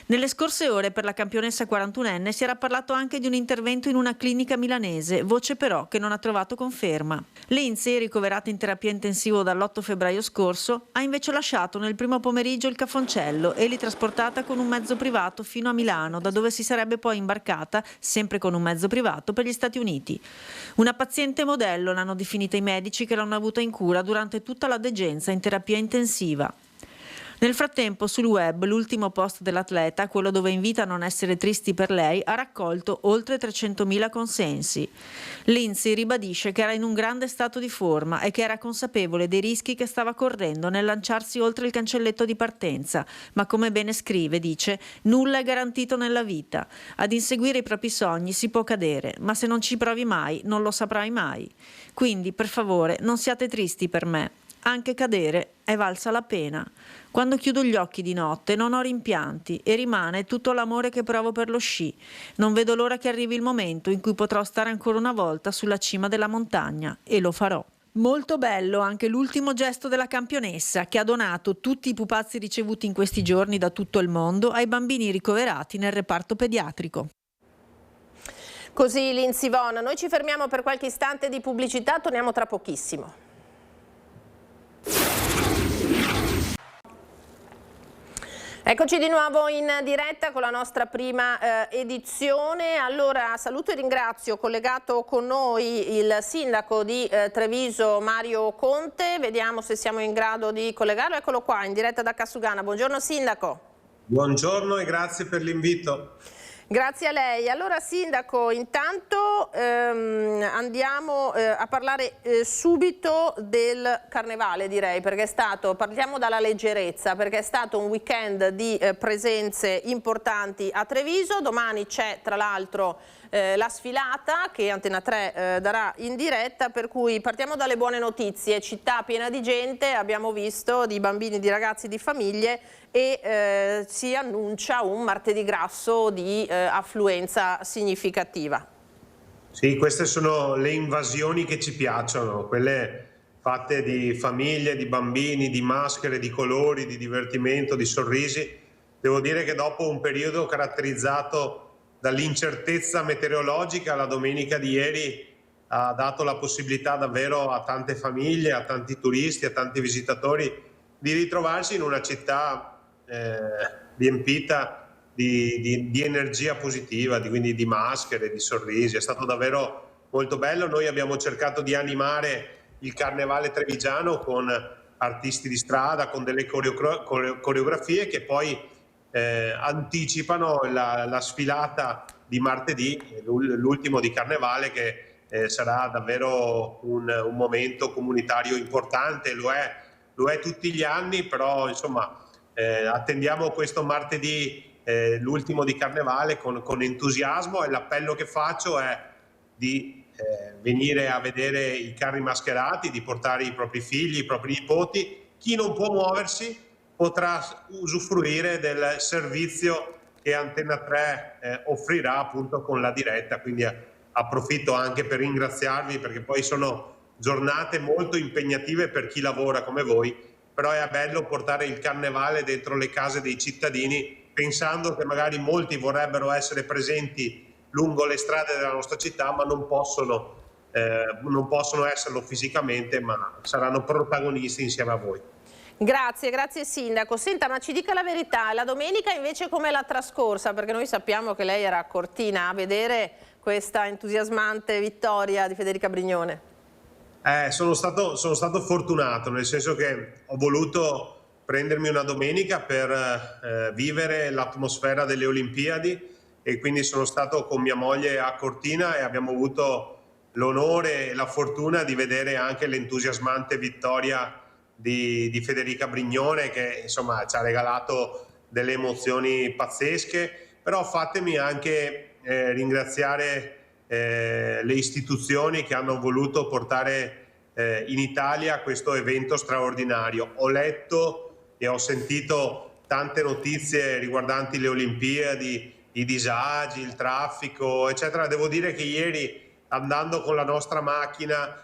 J: Nelle scorse ore per la campionessa 41enne si era parlato anche di un intervento in una clinica milanese, voce però che non ha trovato conferma. Lindsey, ricoverata in terapia intensiva dall'8 febbraio scorso, ha invece lasciato nel primo pomeriggio il Cafoncello e li trasportata con un mezzo privato fino a Milano, da dove si sarebbe poi imbarcata, sempre con un mezzo privato, per gli Stati Uniti. Una paziente modello l'hanno definita i medici che l'hanno avuta in cura durante tutta la degenza in terapia intensiva. Nel frattempo sul web l'ultimo post dell'atleta, quello dove invita a non essere tristi per lei, ha raccolto oltre 300.000 consensi. Lindsey ribadisce che era in un grande stato di forma e che era consapevole dei rischi che stava correndo nel lanciarsi oltre il cancelletto di partenza, ma come bene scrive, dice, nulla è garantito nella vita. Ad inseguire i propri sogni si può cadere, ma se non ci provi mai non lo saprai mai. Quindi, per favore, non siate tristi per me. Anche cadere è valsa la pena. Quando chiudo gli occhi di notte non ho rimpianti e rimane tutto l'amore che provo per lo sci. Non vedo l'ora che arrivi il momento in cui potrò stare ancora una volta sulla cima della montagna, e lo farò. Molto bello anche l'ultimo gesto della campionessa, che ha donato tutti i pupazzi ricevuti in questi giorni da tutto il mondo ai bambini ricoverati nel reparto pediatrico.
A: Così Lindsey Vonn. Noi ci fermiamo per qualche istante di pubblicità, torniamo tra pochissimo. Eccoci di nuovo in diretta con la nostra prima edizione. Allora saluto e ringrazio, collegato con noi il sindaco di Treviso Mario Conte. Vediamo se siamo in grado di collegarlo. Eccolo qua in diretta da Cassugana. Buongiorno sindaco.
N: Buongiorno e grazie per l'invito.
A: Grazie a lei. Allora sindaco, intanto andiamo a parlare subito del carnevale, direi, perché partiamo dalla leggerezza, perché è stato un weekend di presenze importanti a Treviso. Domani c'è tra l'altro la sfilata che Antena 3 darà in diretta, per cui partiamo dalle buone notizie. Città piena di gente, abbiamo visto, di bambini, di ragazzi, di famiglie, e si annuncia un martedì grasso di affluenza significativa.
N: Sì, queste sono le invasioni che ci piacciono, quelle fatte di famiglie, di bambini, di maschere, di colori, di divertimento, di sorrisi. Devo dire che dopo un periodo caratterizzato dall'incertezza meteorologica, la domenica di ieri ha dato la possibilità davvero a tante famiglie, a tanti turisti, a tanti visitatori di ritrovarsi in una città riempita di energia positiva, quindi di maschere, di sorrisi. È stato davvero molto bello. Noi abbiamo cercato di animare il carnevale trevigiano con artisti di strada, con delle coreografie che poi anticipano la sfilata di martedì, l'ultimo di carnevale, che sarà davvero un momento comunitario importante. Lo è tutti gli anni, però insomma attendiamo questo martedì, l'ultimo di carnevale, con entusiasmo, e l'appello che faccio è di venire a vedere i carri mascherati, di portare i propri figli, i propri nipoti. Chi non può muoversi potrà usufruire del servizio che Antenna 3 offrirà appunto con la diretta, quindi approfitto anche per ringraziarvi, perché poi sono giornate molto impegnative per chi lavora come voi, però è bello portare il carnevale dentro le case dei cittadini, pensando che magari molti vorrebbero essere presenti lungo le strade della nostra città, ma non possono esserlo fisicamente, ma saranno protagonisti insieme a voi.
A: Grazie Sindaco. Senta, ma ci dica la verità, la domenica invece come l'ha trascorsa? Perché noi sappiamo che lei era a Cortina a vedere questa entusiasmante vittoria di Federica Brignone.
N: Sono stato fortunato, nel senso che ho voluto prendermi una domenica per vivere l'atmosfera delle Olimpiadi, e quindi sono stato con mia moglie a Cortina e abbiamo avuto l'onore e la fortuna di vedere anche l'entusiasmante vittoria di Federica Brignone, che insomma ci ha regalato delle emozioni pazzesche. Però fatemi anche ringraziare le istituzioni che hanno voluto portare in Italia questo evento straordinario. Ho letto e ho sentito tante notizie riguardanti le Olimpiadi, i disagi, il traffico, eccetera. Devo dire che ieri, andando con la nostra macchina,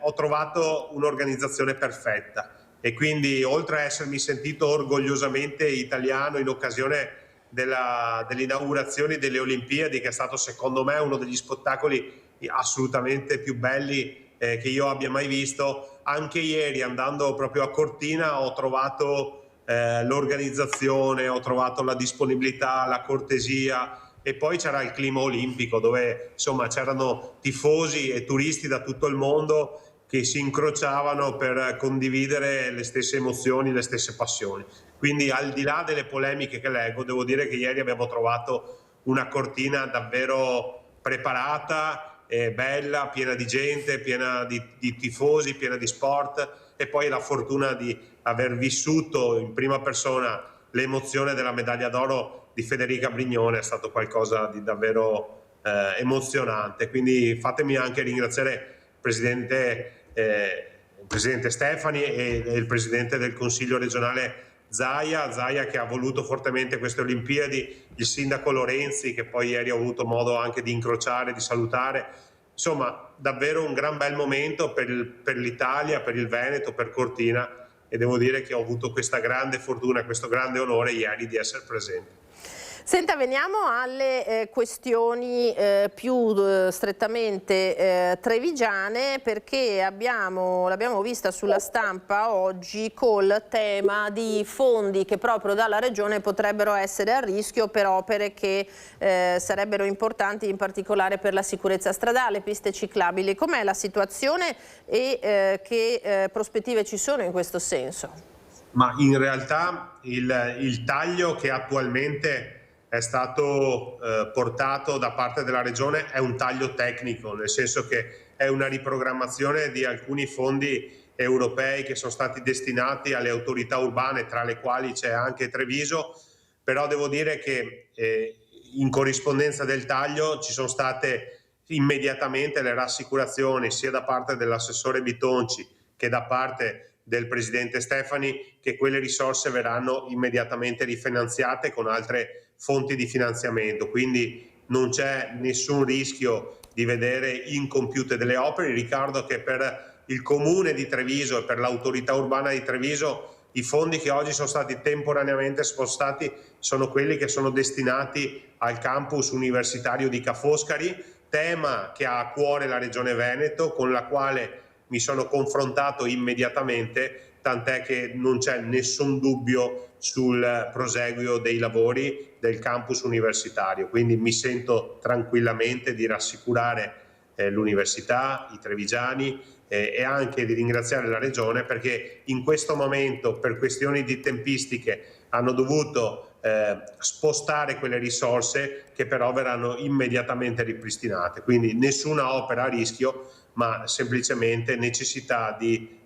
N: ho trovato un'organizzazione perfetta, e quindi, oltre a essermi sentito orgogliosamente italiano in occasione dell'inaugurazione delle Olimpiadi, che è stato secondo me uno degli spettacoli assolutamente più belli che io abbia mai visto, anche ieri, andando proprio a Cortina, ho trovato l'organizzazione, ho trovato la disponibilità, la cortesia, e poi c'era il clima olimpico, dove insomma c'erano tifosi e turisti da tutto il mondo che si incrociavano per condividere le stesse emozioni, le stesse passioni. Quindi, al di là delle polemiche che leggo, devo dire che ieri abbiamo trovato una Cortina davvero preparata, bella, piena di gente, piena di tifosi, piena di sport, e poi la fortuna di aver vissuto in prima persona l'emozione della medaglia d'oro di Federica Brignone. È stato qualcosa di davvero emozionante. Quindi fatemi anche ringraziare il Presidente Stefani e il Presidente del Consiglio regionale Zaia, che ha voluto fortemente queste Olimpiadi, il Sindaco Lorenzi, che poi ieri ho avuto modo anche di incrociare, di salutare. Insomma, davvero un gran bel momento per l'Italia, per il Veneto, per Cortina, e devo dire che ho avuto questa grande fortuna, questo grande onore ieri di essere presente.
A: Senta, veniamo alle questioni più strettamente trevigiane, perché l'abbiamo vista sulla stampa oggi col tema di fondi che proprio dalla Regione potrebbero essere a rischio per opere che sarebbero importanti, in particolare per la sicurezza stradale, piste ciclabili. Com'è la situazione e che prospettive ci sono in questo senso?
N: Ma in realtà il taglio che attualmente è stato portato da parte della Regione è un taglio tecnico, nel senso che è una riprogrammazione di alcuni fondi europei che sono stati destinati alle autorità urbane, tra le quali c'è anche Treviso. Però devo dire che in corrispondenza del taglio ci sono state immediatamente le rassicurazioni, sia da parte dell'assessore Bitonci che da parte del Presidente Stefani, che quelle risorse verranno immediatamente rifinanziate con altre fonti di finanziamento. Quindi non c'è nessun rischio di vedere incompiute delle opere. Ricordo che per il Comune di Treviso e per l'autorità urbana di Treviso I fondi che oggi sono stati temporaneamente spostati sono quelli che sono destinati al campus universitario di Ca' Foscari, tema che ha a cuore la Regione Veneto, con la quale mi sono confrontato immediatamente, tant'è che non c'è nessun dubbio sul proseguio dei lavori del campus universitario. Quindi mi sento tranquillamente di rassicurare l'università, i trevigiani, e anche di ringraziare la Regione, perché in questo momento, per questioni di tempistiche, hanno dovuto spostare quelle risorse che però verranno immediatamente ripristinate. Quindi nessuna opera a rischio, ma semplicemente necessità di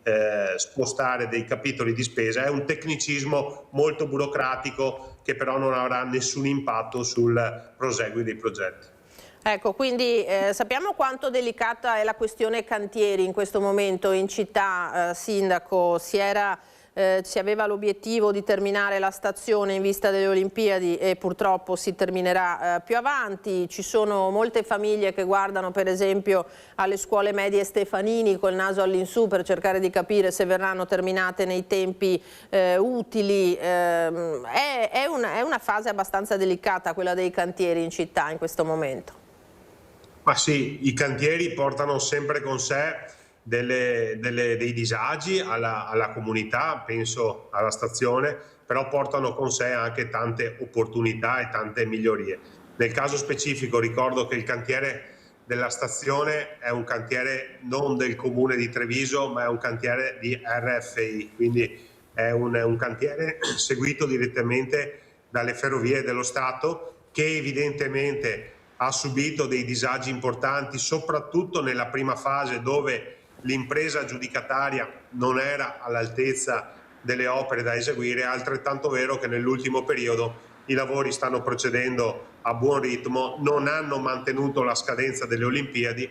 N: spostare dei capitoli di spesa. È un tecnicismo molto burocratico che però non avrà nessun impatto sul proseguo dei progetti.
A: Ecco, quindi sappiamo quanto delicata è la questione cantieri in questo momento in città, Sindaco. Si aveva l'obiettivo di terminare la stazione in vista delle Olimpiadi e purtroppo si terminerà più avanti. Ci sono molte famiglie che guardano per esempio alle scuole medie Stefanini col naso all'insù per cercare di capire se verranno terminate nei tempi utili. È una fase abbastanza delicata quella dei cantieri in città in questo momento.
N: Ma sì, i cantieri portano sempre con sé dei disagi alla comunità, penso alla stazione, però portano con sé anche tante opportunità e tante migliorie. Nel caso specifico ricordo che il cantiere della stazione è un cantiere non del comune di Treviso, ma è un cantiere di RFI, quindi è un cantiere seguito direttamente dalle ferrovie dello Stato, che evidentemente ha subito dei disagi importanti, soprattutto nella prima fase dove l'impresa aggiudicataria non era all'altezza delle opere da eseguire. È altrettanto vero che nell'ultimo periodo i lavori stanno procedendo a buon ritmo, non hanno mantenuto la scadenza delle Olimpiadi,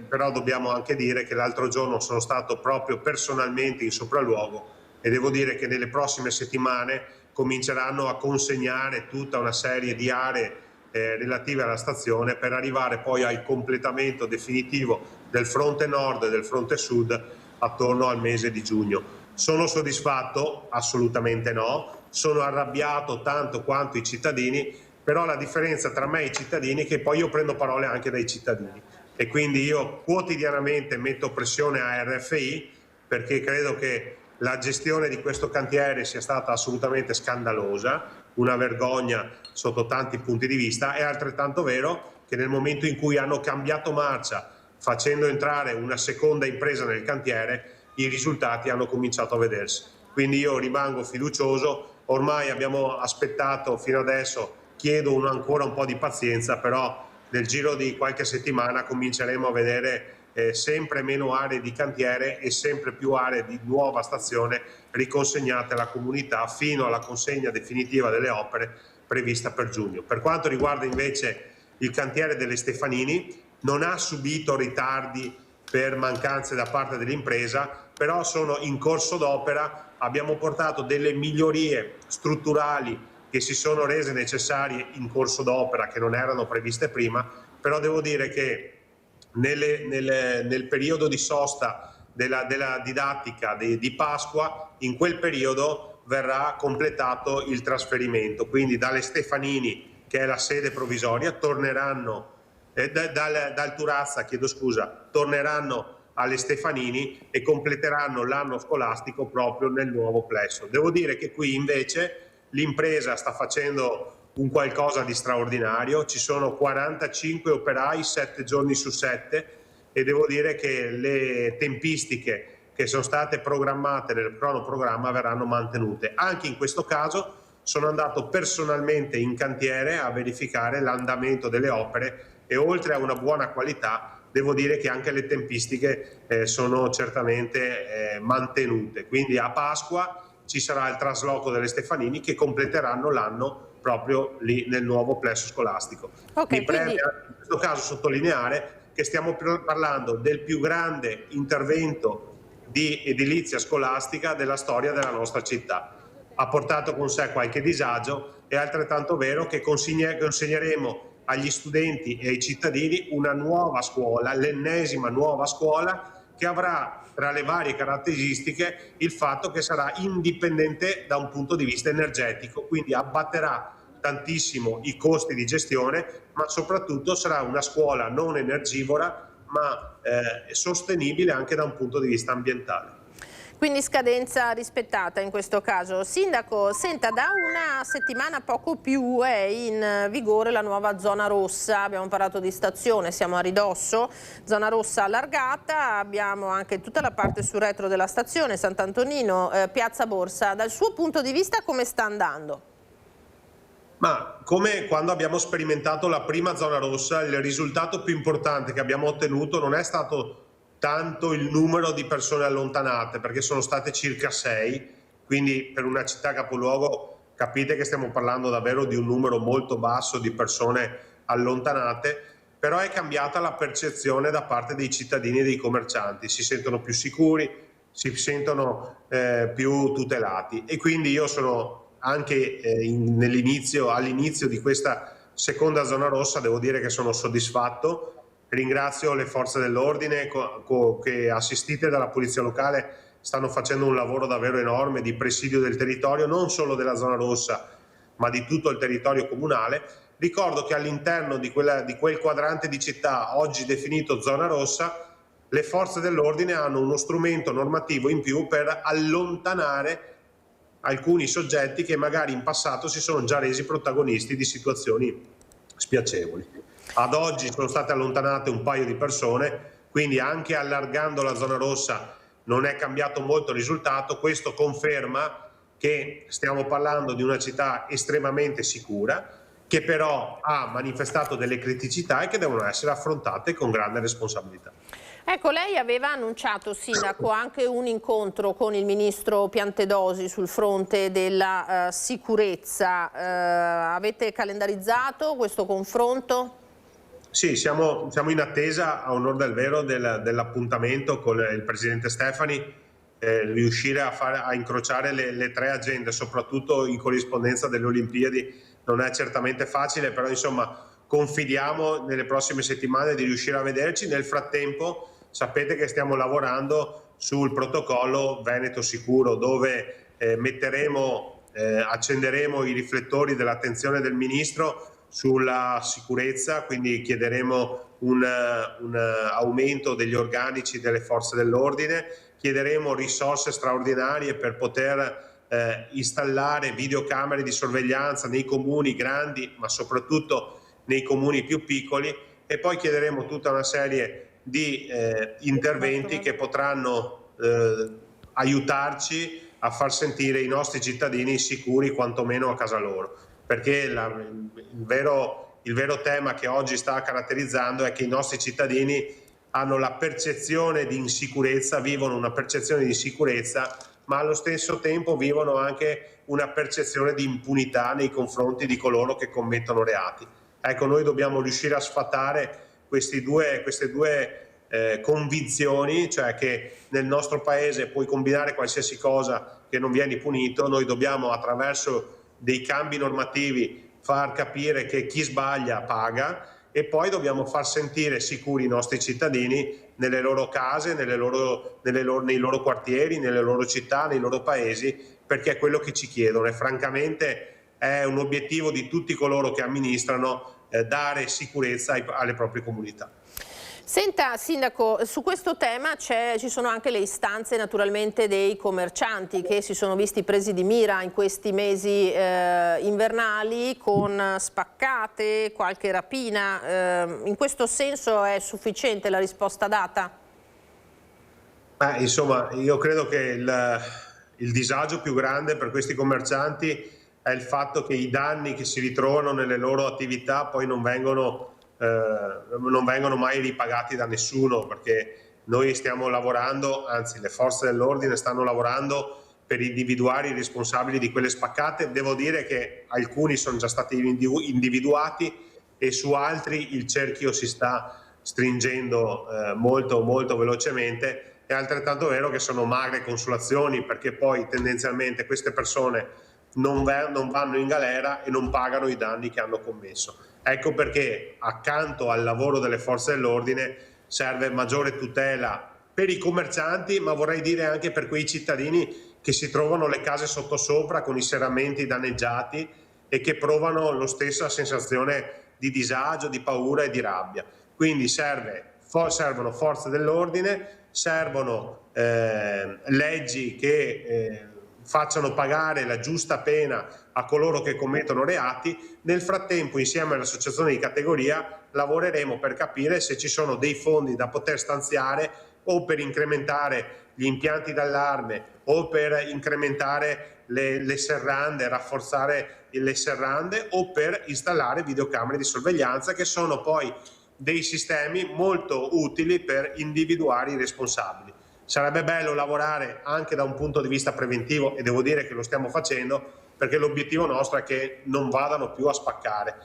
N: però dobbiamo anche dire che l'altro giorno sono stato proprio personalmente in sopralluogo e devo dire che nelle prossime settimane cominceranno a consegnare tutta una serie di aree relative alla stazione per arrivare poi al completamento definitivo del fronte nord e del fronte sud attorno al mese di giugno. Sono soddisfatto? Assolutamente no. Sono arrabbiato tanto quanto i cittadini, però la differenza tra me e i cittadini è che poi io prendo parole anche dai cittadini e quindi io quotidianamente metto pressione a RFI perché credo che la gestione di questo cantiere sia stata assolutamente scandalosa, una vergogna sotto tanti punti di vista. È altrettanto vero che nel momento in cui hanno cambiato marcia facendo entrare una seconda impresa nel cantiere, i risultati hanno cominciato a vedersi. Quindi io rimango fiducioso, ormai abbiamo aspettato fino adesso, chiedo ancora un po' di pazienza, però nel giro di qualche settimana cominceremo a vedere sempre meno aree di cantiere e sempre più aree di nuova stazione riconsegnate alla comunità fino alla consegna definitiva delle opere prevista per giugno. Per quanto riguarda invece il cantiere delle Stefanini, non ha subito ritardi per mancanze da parte dell'impresa, però sono in corso d'opera, abbiamo portato delle migliorie strutturali che si sono rese necessarie in corso d'opera, che non erano previste prima, però devo dire che nel periodo di sosta della didattica di Pasqua, in quel periodo verrà completato il trasferimento, quindi dalle Stefanini, che è la sede provvisoria, torneranno dal Turazza, torneranno alle Stefanini e completeranno l'anno scolastico proprio nel nuovo plesso. Devo dire che qui invece l'impresa sta facendo un qualcosa di straordinario, ci sono 45 operai 7 giorni su 7 e devo dire che le tempistiche che sono state programmate nel cronoprogramma verranno mantenute. Anche in questo caso sono andato personalmente in cantiere a verificare l'andamento delle opere e oltre a una buona qualità devo dire che anche le tempistiche sono certamente mantenute. Quindi a Pasqua ci sarà il trasloco delle Stefanini che completeranno l'anno proprio lì nel nuovo plesso scolastico. Mi preme in questo caso sottolineare che stiamo parlando del più grande intervento di edilizia scolastica della storia della nostra città. Ha portato con sé qualche disagio, è altrettanto vero che consegneremo agli studenti e ai cittadini una nuova scuola, l'ennesima nuova scuola che avrà tra le varie caratteristiche il fatto che sarà indipendente da un punto di vista energetico, quindi abbatterà tantissimo i costi di gestione, ma soprattutto sarà una scuola non energivora ma sostenibile anche da un punto di vista ambientale.
A: Quindi scadenza rispettata in questo caso. Sindaco, senta, da una settimana poco più è in vigore la nuova zona rossa, abbiamo parlato di stazione, siamo a ridosso, zona rossa allargata, abbiamo anche tutta la parte sul retro della stazione, Sant'Antonino, Piazza Borsa. Dal suo punto di vista come sta andando?
N: Ma come quando abbiamo sperimentato la prima zona rossa, il risultato più importante che abbiamo ottenuto non è stato tanto il numero di persone allontanate, perché sono state circa 6, quindi per una città capoluogo capite che stiamo parlando davvero di un numero molto basso di persone allontanate, però è cambiata la percezione da parte dei cittadini e dei commercianti, si sentono più sicuri, si sentono più tutelati, e quindi io sono anche all'inizio di questa seconda zona rossa, devo dire che sono soddisfatto. Ringrazio le forze dell'ordine che, assistite dalla polizia locale, stanno facendo un lavoro davvero enorme di presidio del territorio, non solo della zona rossa ma di tutto il territorio comunale. Ricordo che all'interno di quel quadrante di città oggi definito zona rossa, le forze dell'ordine hanno uno strumento normativo in più per allontanare alcuni soggetti che magari in passato si sono già resi protagonisti di situazioni spiacevoli. Ad oggi sono state allontanate un paio di persone, quindi anche allargando la zona rossa non è cambiato molto il risultato. Questo conferma che stiamo parlando di una città estremamente sicura, che però ha manifestato delle criticità e che devono essere affrontate con grande responsabilità.
A: Ecco, lei aveva annunciato, Sindaco, anche un incontro con il ministro Piantedosi sul fronte della sicurezza. Avete calendarizzato questo confronto?
N: Sì, siamo in attesa, a onor del vero, dell'appuntamento con il Presidente Stefani, riuscire a incrociare le tre agende, soprattutto in corrispondenza delle Olimpiadi. Non è certamente facile, però insomma confidiamo nelle prossime settimane di riuscire a vederci. Nel frattempo sapete che stiamo lavorando sul protocollo Veneto Sicuro, dove accenderemo i riflettori dell'attenzione del Ministro sulla sicurezza, quindi chiederemo un aumento degli organici delle forze dell'ordine, chiederemo risorse straordinarie per poter installare videocamere di sorveglianza nei comuni grandi, ma soprattutto nei comuni più piccoli, e poi chiederemo tutta una serie di interventi che potranno aiutarci a far sentire i nostri cittadini sicuri quantomeno a casa loro, perché il vero tema che oggi sta caratterizzando è che i nostri cittadini hanno la percezione di insicurezza, vivono una percezione di insicurezza, ma allo stesso tempo vivono anche una percezione di impunità nei confronti di coloro che commettono reati. Ecco, noi dobbiamo riuscire a sfatare queste due convinzioni, cioè che nel nostro paese puoi combinare qualsiasi cosa che non vieni punito. Noi dobbiamo, attraverso dei cambi normativi, far capire che chi sbaglia paga, e poi dobbiamo far sentire sicuri i nostri cittadini nelle loro case, nei loro quartieri, nelle loro città, nei loro paesi, perché è quello che ci chiedono, e francamente è un obiettivo di tutti coloro che amministrano dare sicurezza alle proprie comunità.
A: Senta, Sindaco, su questo tema ci sono anche le istanze naturalmente dei commercianti che si sono visti presi di mira in questi mesi invernali con spaccate, qualche rapina. In questo senso è sufficiente la risposta data?
N: Insomma, io credo che il disagio più grande per questi commercianti è il fatto che i danni che si ritrovano nelle loro attività poi non vengono mai ripagati da nessuno, perché noi stiamo lavorando, anzi le forze dell'ordine stanno lavorando per individuare i responsabili di quelle spaccate. Devo dire che alcuni sono già stati individuati e su altri il cerchio si sta stringendo molto molto velocemente. È altrettanto vero che sono magre consolazioni, perché poi tendenzialmente queste persone non vanno in galera e non pagano i danni che hanno commesso. Ecco perché accanto al lavoro delle forze dell'ordine serve maggiore tutela per i commercianti, ma vorrei dire anche per quei cittadini che si trovano le case sottosopra con i serramenti danneggiati e che provano lo stessa sensazione di disagio, di paura e di rabbia. Quindi servono forze dell'ordine, servono leggi che facciano pagare la giusta pena a coloro che commettono reati. Nel frattempo, insieme alle associazioni di categoria, lavoreremo per capire se ci sono dei fondi da poter stanziare o per incrementare gli impianti d'allarme o per incrementare le serrande, rafforzare le serrande o per installare videocamere di sorveglianza, che sono poi dei sistemi molto utili per individuare i responsabili. Sarebbe bello lavorare anche da un punto di vista preventivo e devo dire che lo stiamo facendo, perché l'obiettivo nostro è che non vadano più a spaccare.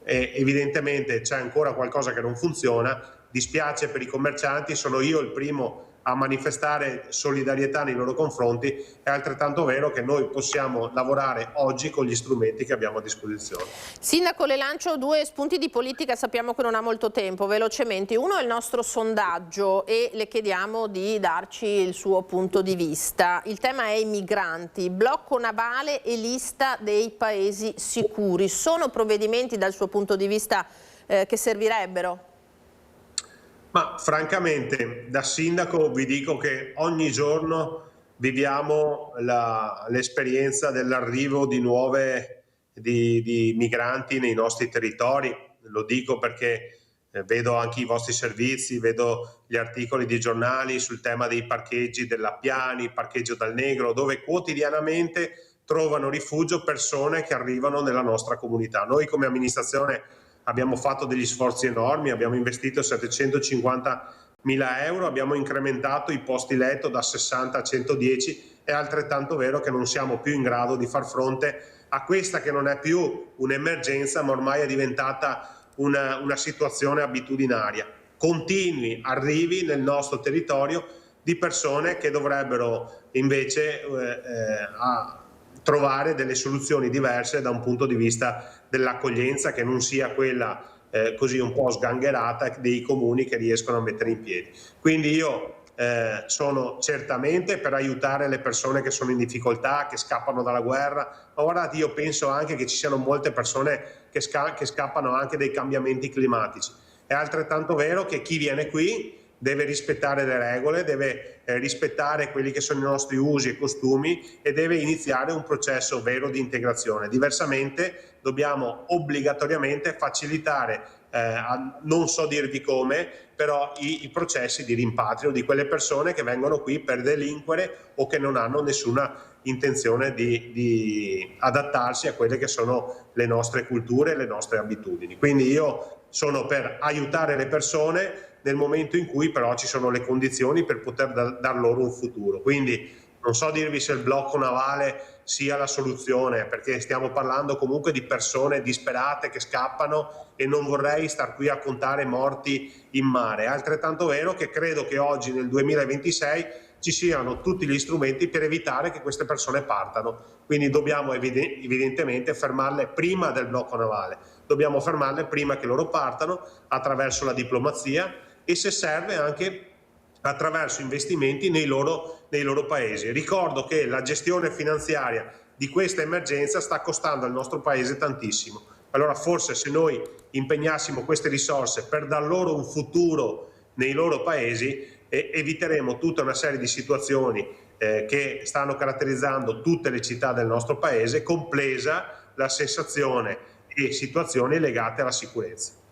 N: Evidentemente c'è ancora qualcosa che non funziona, dispiace per i commercianti, sono io il primo a manifestare solidarietà nei loro confronti, è altrettanto vero che noi possiamo lavorare oggi con gli strumenti che abbiamo a disposizione.
A: Sindaco, le lancio due spunti di politica, sappiamo che non ha molto tempo, velocemente. Uno è il nostro sondaggio e le chiediamo di darci il suo punto di vista. Il tema è i migranti, blocco navale e lista dei paesi sicuri. Sono provvedimenti dal suo punto di vista che servirebbero?
N: Ma francamente, da sindaco vi dico che ogni giorno viviamo l'esperienza dell'arrivo di migranti nei nostri territori. Lo dico perché vedo anche i vostri servizi, vedo gli articoli di giornali sul tema dei parcheggi dell'Appiani, parcheggio dal Negro, dove quotidianamente trovano rifugio persone che arrivano nella nostra comunità. Noi come amministrazione abbiamo fatto degli sforzi enormi, abbiamo investito 750.000 euro, abbiamo incrementato i posti letto da 60 a 110, è altrettanto vero che non siamo più in grado di far fronte a questa che non è più un'emergenza, ma ormai è diventata una situazione abitudinaria. Continui arrivi nel nostro territorio di persone che dovrebbero invece trovare delle soluzioni diverse da un punto di vista dell'accoglienza, che non sia quella così un po' sgangherata dei comuni che riescono a mettere in piedi. Quindi io sono certamente per aiutare le persone che sono in difficoltà, che scappano dalla guerra, ma guardate, io penso anche che ci siano molte persone che scappano anche dai cambiamenti climatici. È altrettanto vero che chi viene qui deve rispettare le regole, deve rispettare quelli che sono i nostri usi e costumi e deve iniziare un processo vero di integrazione. Diversamente dobbiamo obbligatoriamente facilitare, non so dirvi come, però i processi di rimpatrio di quelle persone che vengono qui per delinquere o che non hanno nessuna intenzione di adattarsi a quelle che sono le nostre culture, le nostre abitudini. Quindi io sono per aiutare le persone nel momento in cui però ci sono le condizioni per poter dar loro un futuro. Quindi non so dirvi se il blocco navale sia la soluzione, perché stiamo parlando comunque di persone disperate che scappano e non vorrei star qui a contare morti in mare. È altrettanto vero che credo che oggi nel 2026 ci siano tutti gli strumenti per evitare che queste persone partano. Quindi dobbiamo evidentemente fermarle prima del blocco navale, dobbiamo fermarle prima che loro partano attraverso la diplomazia e se serve anche attraverso investimenti nei loro paesi. Ricordo che la gestione finanziaria di questa emergenza sta costando al nostro paese tantissimo. Allora forse se noi impegnassimo queste risorse per dar loro un futuro nei loro paesi, eviteremo tutta una serie di situazioni che stanno caratterizzando tutte le città del nostro paese, compresa la sensazione e situazioni legate alla sicurezza.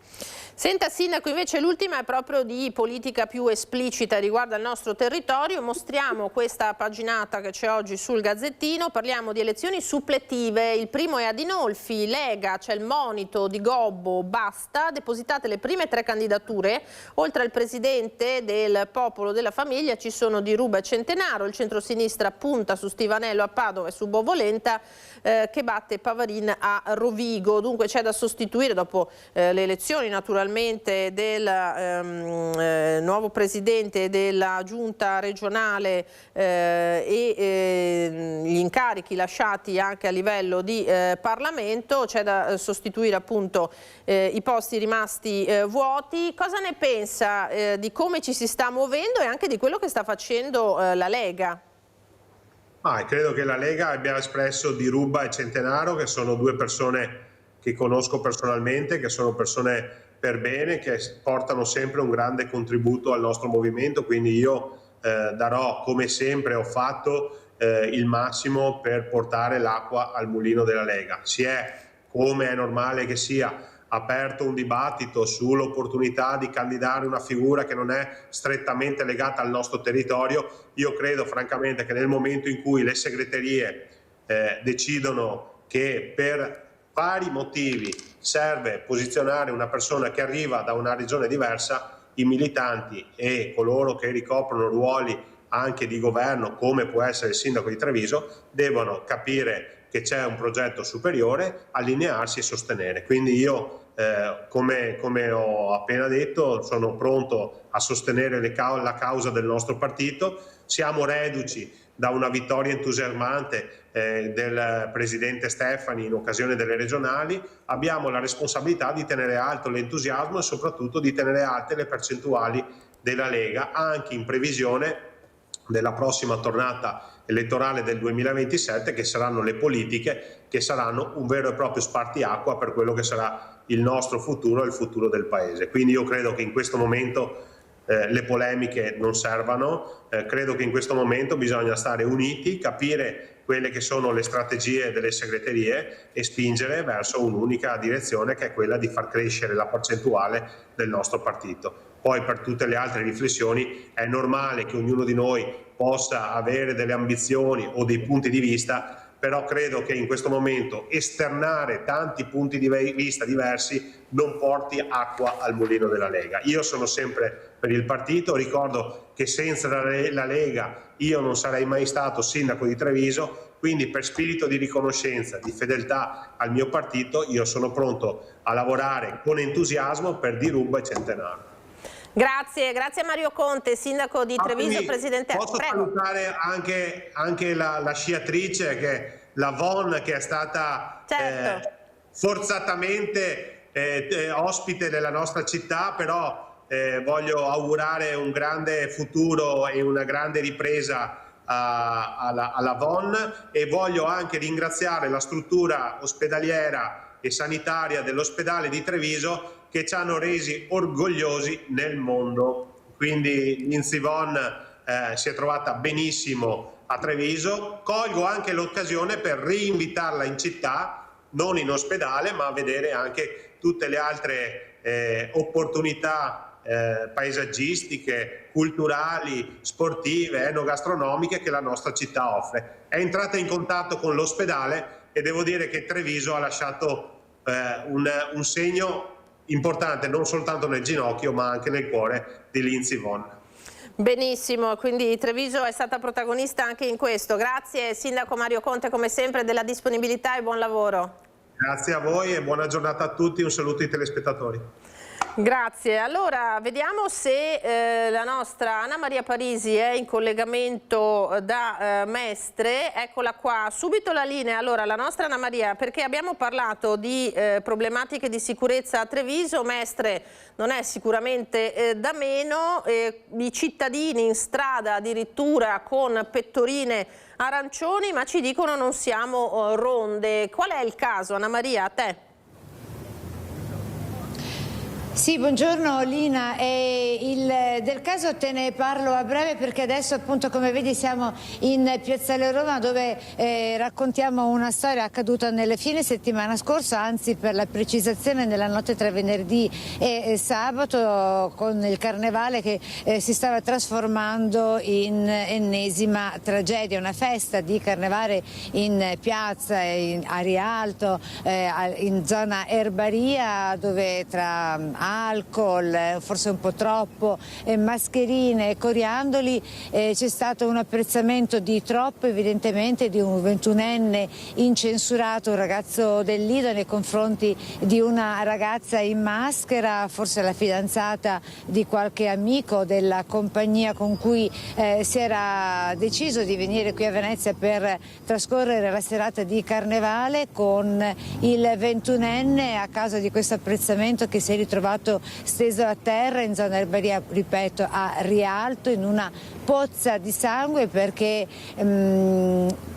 A: Senta Sindaco, invece l'ultima è proprio di politica più esplicita riguardo al nostro territorio. Mostriamo questa paginata che c'è oggi sul Gazzettino, parliamo di elezioni suppletive. Il primo è Adinolfi, Lega, c'è il monito di Gobbo, basta, depositate le prime 3 candidature. Oltre al presidente del Popolo della Famiglia ci sono Di Ruba e Centenaro, il centrosinistra punta su Stivanello a Padova e su Bovolenta che batte Pavarin a Rovigo. Dunque c'è da sostituire dopo le elezioni naturalmente naturalmente del nuovo presidente della giunta regionale e gli incarichi lasciati anche a livello di Parlamento. C'è da sostituire appunto i posti rimasti vuoti. Cosa ne pensa di come ci si sta muovendo e anche di quello che sta facendo la Lega?
N: Credo che la Lega abbia espresso Di Rubba e Centenaro, che sono due persone che conosco personalmente, che sono persone per bene, che portano sempre un grande contributo al nostro movimento, quindi io darò, come sempre ho fatto, il massimo per portare l'acqua al mulino della Lega. Si è, come è normale che sia, aperto un dibattito sull'opportunità di candidare una figura che non è strettamente legata al nostro territorio. Io credo francamente che nel momento in cui le segreterie decidono che per vari motivi serve posizionare una persona che arriva da una regione diversa, i militanti e coloro che ricoprono ruoli anche di governo, come può essere il sindaco di Treviso, devono capire che c'è un progetto superiore, allinearsi e sostenere. Quindi io, come ho appena detto, sono pronto a sostenere la causa del nostro partito. Siamo reduci da una vittoria entusiasmante del presidente Stefani in occasione delle regionali. Abbiamo la responsabilità di tenere alto l'entusiasmo e soprattutto di tenere alte le percentuali della Lega, anche in previsione della prossima tornata elettorale del 2027, che saranno le politiche, che saranno un vero e proprio spartiacqua per quello che sarà il nostro futuro e il futuro del Paese. Quindi io credo che in questo momento le polemiche non servano, credo che in questo momento bisogna stare uniti, capire quelle che sono le strategie delle segreterie e spingere verso un'unica direzione, che è quella di far crescere la percentuale del nostro partito. Poi per tutte le altre riflessioni è normale che ognuno di noi possa avere delle ambizioni o dei punti di vista, però credo che in questo momento esternare tanti punti di vista diversi non porti acqua al mulino della Lega. Io sono sempre per il partito, ricordo che senza la Lega io non sarei mai stato sindaco di Treviso, quindi per spirito di riconoscenza, di fedeltà al mio partito, io sono pronto a lavorare con entusiasmo per Di Rubba e Centenaro.
A: Grazie a Mario Conte, sindaco di Treviso, presidente.
N: Posso salutare anche la sciatrice, che la Von, che è stata forzatamente ospite della nostra città, però voglio augurare un grande futuro e una grande ripresa alla Von, e voglio anche ringraziare la struttura ospedaliera e sanitaria dell'ospedale di Treviso, che ci hanno resi orgogliosi nel mondo. Quindi Lindsey Vonn si è trovata benissimo a Treviso. Colgo anche l'occasione per reinvitarla in città, non in ospedale, ma a vedere anche tutte le altre opportunità paesaggistiche, culturali, sportive, enogastronomiche che la nostra città offre. È entrata in contatto con l'ospedale e devo dire che Treviso ha lasciato un segno importante, non soltanto nel ginocchio ma anche nel cuore di Lindsey Vonn.
A: Benissimo, quindi Treviso è stata protagonista anche in questo. Grazie Sindaco Mario Conte, come sempre, della disponibilità e buon lavoro.
N: Grazie a voi e buona giornata a tutti, un saluto ai telespettatori.
A: Grazie. Allora, vediamo se la nostra Anna Maria Parisi è in collegamento da Mestre. Eccola qua, subito la linea. Allora, la nostra Anna Maria, perché abbiamo parlato di problematiche di sicurezza a Treviso. Mestre non è sicuramente da meno, i cittadini in strada addirittura con pettorine arancioni, ma ci dicono non siamo ronde. Qual è il caso, Anna Maria, a te?
O: Sì, buongiorno Lina, del caso te ne parlo a breve, perché adesso appunto, come vedi, siamo in Piazzale Roma, dove raccontiamo una storia accaduta nel fine settimana scorsa, anzi per la precisazione nella notte tra venerdì e sabato, con il carnevale che si stava trasformando in ennesima tragedia, una festa di carnevale in piazza, a Rialto, in zona Erbaria, dove tra alcol, forse un po' troppo, mascherine e coriandoli, c'è stato un apprezzamento di troppo, evidentemente, di un 21enne incensurato, un ragazzo del Lido, nei confronti di una ragazza in maschera, forse la fidanzata di qualche amico della compagnia con cui si era deciso di venire qui a Venezia per trascorrere la serata di Carnevale, con il 21enne a causa di questo apprezzamento che si è ritrovato steso a terra in zona Erbaria, ripeto, a Rialto, in una pozza di sangue, perché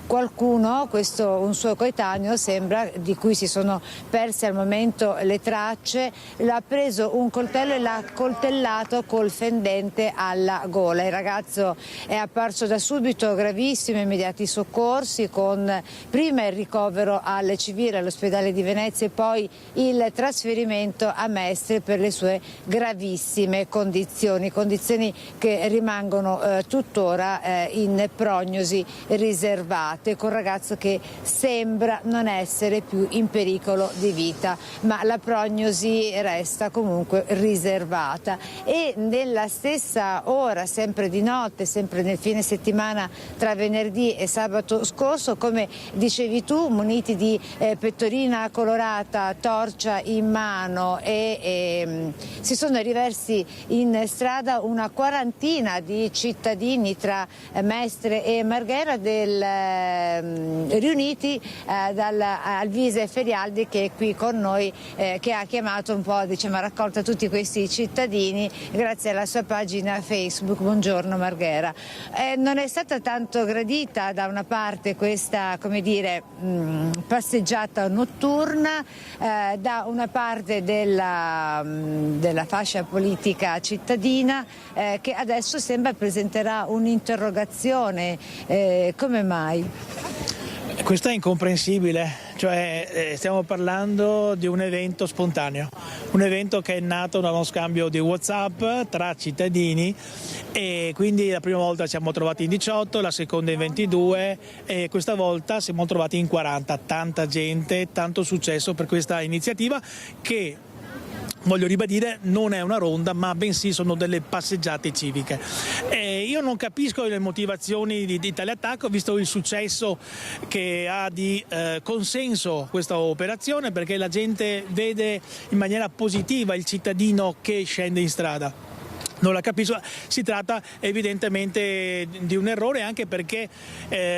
O: qualcuno, un suo coetaneo sembra, di cui si sono perse al momento le tracce, l'ha preso un coltello e l'ha coltellato col fendente alla gola. Il ragazzo è apparso da subito gravissimo, immediati soccorsi, con prima il ricovero al civile all'ospedale di Venezia e poi il trasferimento a Mestre per le sue gravissime condizioni che rimangono tuttora in prognosi riservate, con un ragazzo che sembra non essere più in pericolo di vita, ma la prognosi resta comunque riservata. E nella stessa ora, sempre di notte, sempre nel fine settimana tra venerdì e sabato scorso, come dicevi tu, muniti di pettorina colorata, torcia in mano si sono riversi in strada una quarantina di cittadini tra Mestre e Marghera riuniti dal Alvise Ferialdi, che è qui con noi, che ha chiamato un po', diciamo, raccolta tutti questi cittadini grazie alla sua pagina Facebook. Buongiorno Marghera. Non è stata tanto gradita da una parte questa, come dire, passeggiata notturna, da una parte della fascia politica cittadina che adesso sembra presenterà un'interrogazione. Come mai?
P: Questo è incomprensibile, cioè stiamo parlando di un evento spontaneo, un evento che è nato da uno scambio di WhatsApp tra cittadini, e quindi la prima volta siamo trovati in 18, la seconda in 22 e questa volta siamo trovati in 40, tanta gente, tanto successo per questa iniziativa che, voglio ribadire, non è una ronda, ma bensì sono delle passeggiate civiche. Io non capisco le motivazioni di tale attacco, visto il successo che ha di consenso questa operazione, perché la gente vede in maniera positiva il cittadino che scende in strada. Non la capisco, si tratta evidentemente di un errore, anche perché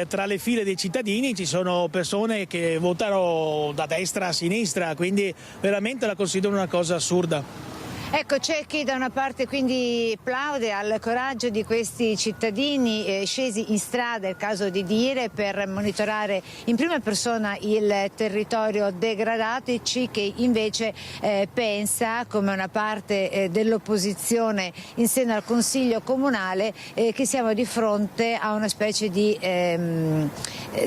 P: tra le file dei cittadini ci sono persone che votano da destra a sinistra, quindi veramente la considero una cosa assurda.
O: Ecco, c'è chi da una parte quindi plaude al coraggio di questi cittadini scesi in strada, è il caso di dire, per monitorare in prima persona il territorio degradato, e c'è chi invece pensa, come una parte dell'opposizione in seno al Consiglio Comunale, che siamo di fronte a una specie di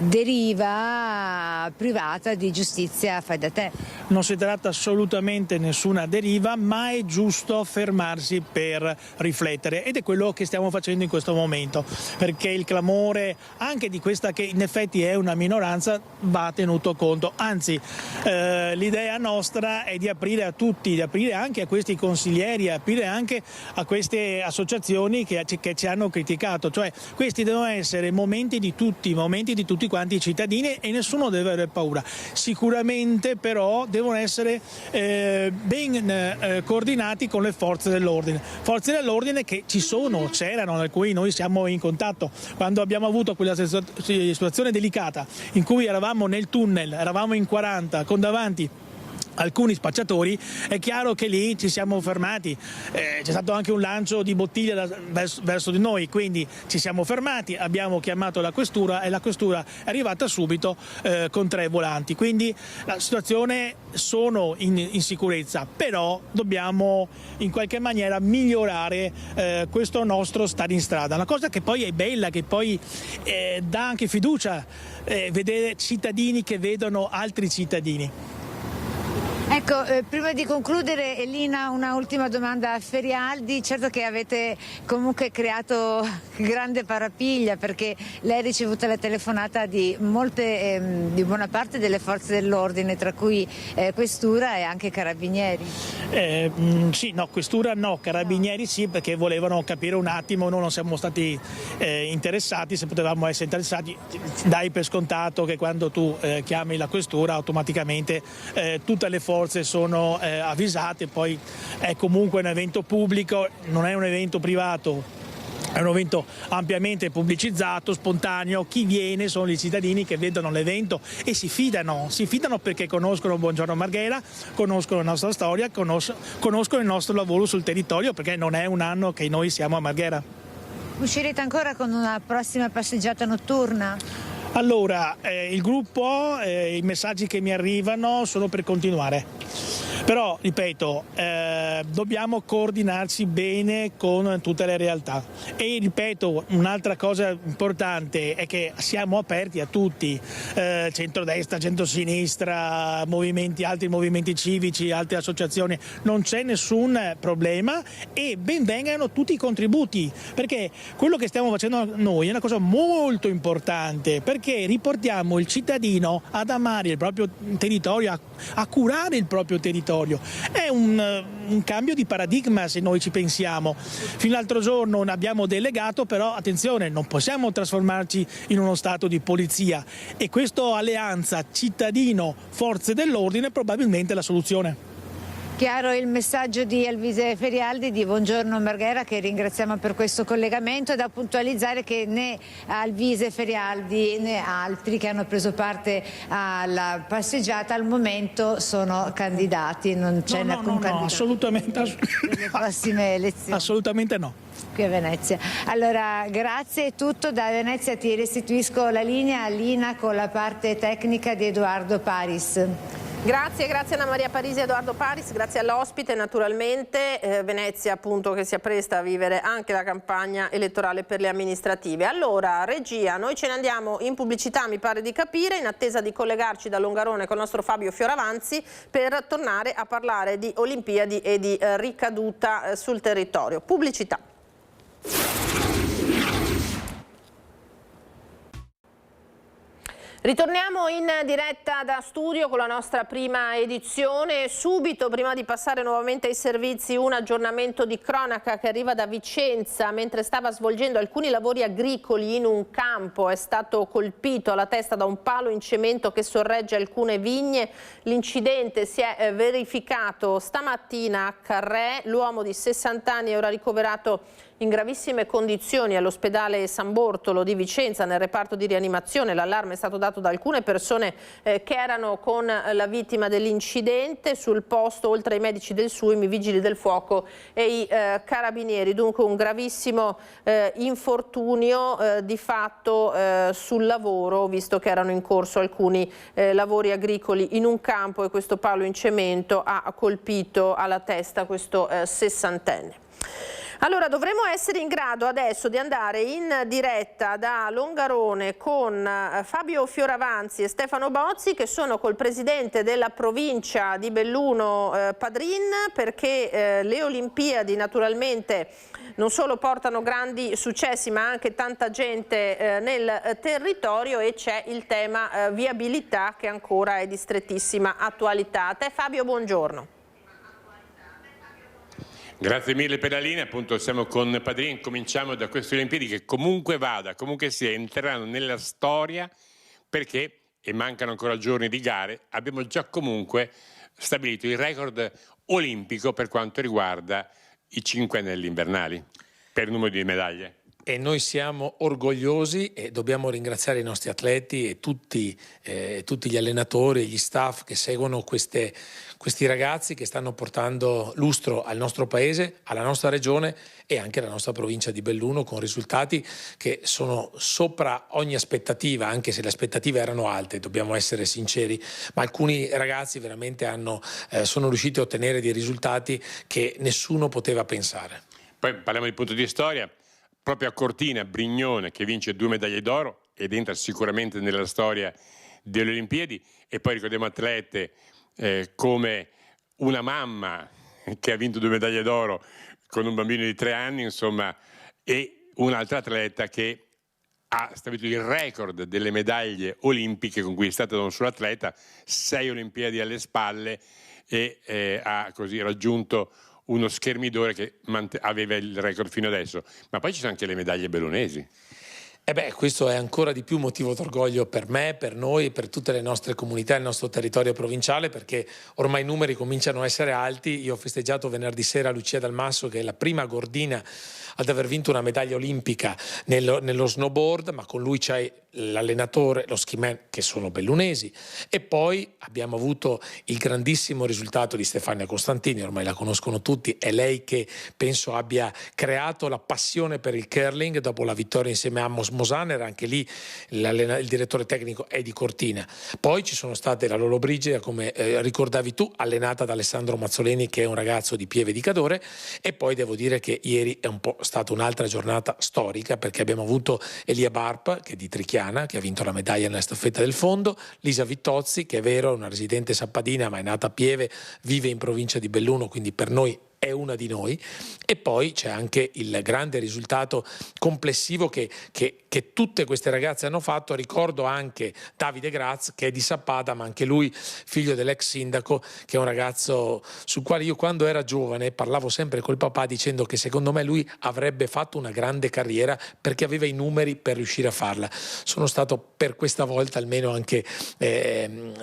O: deriva privata di giustizia fai da te.
P: Non si tratta assolutamente nessuna deriva, ma è giusto fermarsi per riflettere, ed è quello che stiamo facendo in questo momento, perché il clamore anche di questa, che in effetti è una minoranza, va tenuto conto. Anzi, l'idea nostra è di aprire a tutti, di aprire anche a questi consiglieri, aprire anche a queste associazioni che ci hanno criticato, cioè questi devono essere momenti di tutti quanti i cittadini, e nessuno deve avere paura. Sicuramente però devono essere ben coordinati con le forze dell'ordine che c'erano, da cui noi siamo in contatto. Quando abbiamo avuto quella situazione delicata in cui eravamo nel tunnel, eravamo in 40 con davanti alcuni spacciatori, è chiaro che lì ci siamo fermati, c'è stato anche un lancio di bottiglie verso di noi, quindi ci siamo fermati, abbiamo chiamato la questura e la questura è arrivata subito con 3 volanti, quindi la situazione sono in sicurezza, però dobbiamo in qualche maniera migliorare questo nostro stare in strada. Una cosa che poi è bella, che poi dà anche fiducia, vedere cittadini che vedono altri cittadini.
O: Ecco, prima di concludere, Elina, una ultima domanda a Ferialdi. Certo che avete comunque creato grande parapiglia, perché lei ha ricevuto la telefonata di buona parte delle forze dell'ordine, tra cui Questura e anche Carabinieri.
P: Sì, no, Questura no, Carabinieri sì, perché volevano capire un attimo, noi non siamo stati interessati, se potevamo essere interessati. Dai per scontato che quando tu chiami la Questura automaticamente tutte le forze sono avvisate, poi è comunque un evento pubblico, non è un evento privato, è un evento ampiamente pubblicizzato, spontaneo. Chi viene sono i cittadini che vedono l'evento e si fidano perché conoscono Buongiorno Marghera, conoscono la nostra storia, conoscono il nostro lavoro sul territorio, perché non è un anno che noi siamo a Marghera.
O: Uscirete ancora con una prossima passeggiata notturna?
P: Allora, il gruppo, i messaggi che mi arrivano sono per continuare, però ripeto, dobbiamo coordinarci bene con tutte le realtà e ripeto, un'altra cosa importante è che siamo aperti a tutti, centrodestra, centrosinistra, altri movimenti civici, altre associazioni, non c'è nessun problema e ben vengano tutti i contributi, perché quello che stiamo facendo noi è una cosa molto importante, perché riportiamo il cittadino ad amare il proprio territorio, a curare il proprio territorio. È un cambio di paradigma, se noi ci pensiamo. Fino all'altro giorno abbiamo delegato, però attenzione, non possiamo trasformarci in uno stato di polizia e questa alleanza cittadino-forze dell'ordine probabilmente è la soluzione.
O: Chiaro il messaggio di Alvise Ferialdi di Buongiorno Marghera, che ringraziamo per questo collegamento. Da puntualizzare che né Alvise Ferialdi né altri che hanno preso parte alla passeggiata al momento sono candidati, non c'è alcun candidato.
P: Assolutamente,
O: per le prossime elezioni.
P: Assolutamente no.
O: Qui a Venezia. Allora, grazie, è tutto. Da Venezia ti restituisco la linea Lina con la parte tecnica di Edoardo Paris.
A: Grazie Anna Maria Parisi e Edoardo Paris, grazie all'ospite naturalmente. Venezia appunto che si appresta a vivere anche la campagna elettorale per le amministrative. Allora, regia, noi ce ne andiamo in pubblicità, mi pare di capire, in attesa di collegarci da Longarone con il nostro Fabio Fioravanzi per tornare a parlare di Olimpiadi e di ricaduta sul territorio. Pubblicità. Ritorniamo in diretta da studio con la nostra prima edizione. Subito, prima di passare nuovamente ai servizi, un aggiornamento di cronaca che arriva da Vicenza. Mentre stava svolgendo alcuni lavori agricoli in un campo, è stato colpito alla testa da un palo in cemento che sorregge alcune vigne. L'incidente si è verificato stamattina a Carré. L'uomo di 60 anni è ora ricoverato in gravissime condizioni all'ospedale San Bortolo di Vicenza nel reparto di rianimazione. L'allarme è stato dato da alcune persone che erano con la vittima dell'incidente. Sul posto, oltre ai medici del SUIM, i vigili del fuoco e i carabinieri. Dunque un gravissimo infortunio di fatto sul lavoro, visto che erano in corso alcuni lavori agricoli in un campo e questo palo in cemento ha colpito alla testa questo sessantenne. Allora, dovremo essere in grado adesso di andare in diretta da Longarone con Fabio Fioravanzi e Stefano Bozzi, che sono col presidente della provincia di Belluno Padrin, perché le Olimpiadi naturalmente non solo portano grandi successi ma anche tanta gente nel territorio, e c'è il tema viabilità che ancora è di strettissima attualità. A te Fabio, buongiorno.
Q: Grazie mille per la linea, appunto siamo con Padrin, cominciamo da queste Olimpiadi che comunque vada, comunque sia, entreranno nella storia perché, e mancano ancora giorni di gare, abbiamo già comunque stabilito il record olimpico per quanto riguarda i 5 anelli invernali, per il numero di medaglie.
R: E noi siamo orgogliosi e dobbiamo ringraziare i nostri atleti e tutti gli allenatori e gli staff che seguono questi ragazzi che stanno portando lustro al nostro paese, alla nostra regione e anche alla nostra provincia di Belluno, con risultati che sono sopra ogni aspettativa, anche se le aspettative erano alte, dobbiamo essere sinceri, ma alcuni ragazzi veramente sono riusciti a ottenere dei risultati che nessuno poteva pensare.
Q: Poi parliamo di punto di storia. Proprio a Cortina, Brignone, che vince 2 medaglie d'oro ed entra sicuramente nella storia delle Olimpiadi, e poi ricordiamo atlete come una mamma che ha vinto 2 medaglie d'oro con un bambino di 3 anni, insomma, e un'altra atleta che ha stabilito il record delle medaglie olimpiche conquistate da un solo atleta, 6 Olimpiadi alle spalle, e ha così raggiunto uno schermidore che aveva il record fino adesso. Ma poi ci sono anche le medaglie bellunesi.
R: Questo è ancora di più motivo d'orgoglio per me, per noi, per tutte le nostre comunità, il nostro territorio provinciale, perché ormai i numeri cominciano a essere alti. Io ho festeggiato venerdì sera Lucia Dal Masso, che è la prima gordina ad aver vinto una medaglia olimpica nello snowboard, ma con lui c'è l'allenatore, lo skiman, che sono bellunesi, e poi abbiamo avuto il grandissimo risultato di Stefania Costantini, ormai la conoscono tutti, è lei che penso abbia creato la passione per il curling dopo la vittoria insieme a Amos Mosaner, anche lì il direttore tecnico è di Cortina. Poi ci sono state la Lolo Brigida, come ricordavi tu, allenata da Alessandro Mazzoleni, che è un ragazzo di Pieve di Cadore, e poi devo dire che ieri è un po' stata un'altra giornata storica, perché abbiamo avuto Elia Barpa, che è di Trichiana, che ha vinto la medaglia nella staffetta del fondo, Lisa Vittozzi, che è vero, è una residente sappadina ma è nata a Pieve, vive in provincia di Belluno, quindi per noi è una di noi, e poi c'è anche il grande risultato complessivo che tutte queste ragazze hanno fatto. Ricordo anche Davide Graz, che è di Sappada, ma anche lui figlio dell'ex sindaco, che è un ragazzo sul quale io, quando era giovane, parlavo sempre col papà dicendo che secondo me lui avrebbe fatto una grande carriera perché aveva i numeri per riuscire a farla. Sono stato per questa volta almeno anche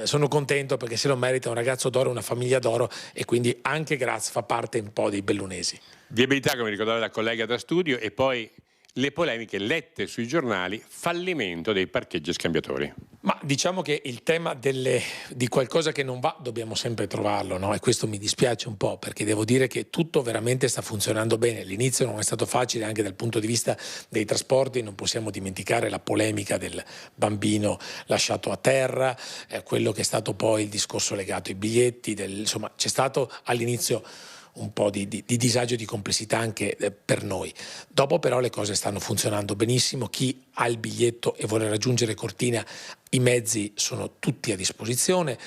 R: sono contento, perché se lo merita, un ragazzo d'oro, una famiglia d'oro, e quindi anche Graz fa parte un po' dei bellunesi.
Q: Viabilità, come ricordava la collega da studio, e poi le polemiche lette sui giornali, fallimento dei parcheggi scambiatori.
R: Ma diciamo che il tema di qualcosa che non va dobbiamo sempre trovarlo, no? E questo mi dispiace un po', perché devo dire che tutto veramente sta funzionando bene. L'inizio non è stato facile anche dal punto di vista dei trasporti, non possiamo dimenticare la polemica del bambino lasciato a terra, quello che è stato poi il discorso legato ai biglietti, insomma c'è stato all'inizio un po' di disagio e di complessità anche per noi. Dopo però le cose stanno funzionando benissimo. Chi ha il biglietto e vuole raggiungere Cortina, i mezzi sono tutti a disposizione.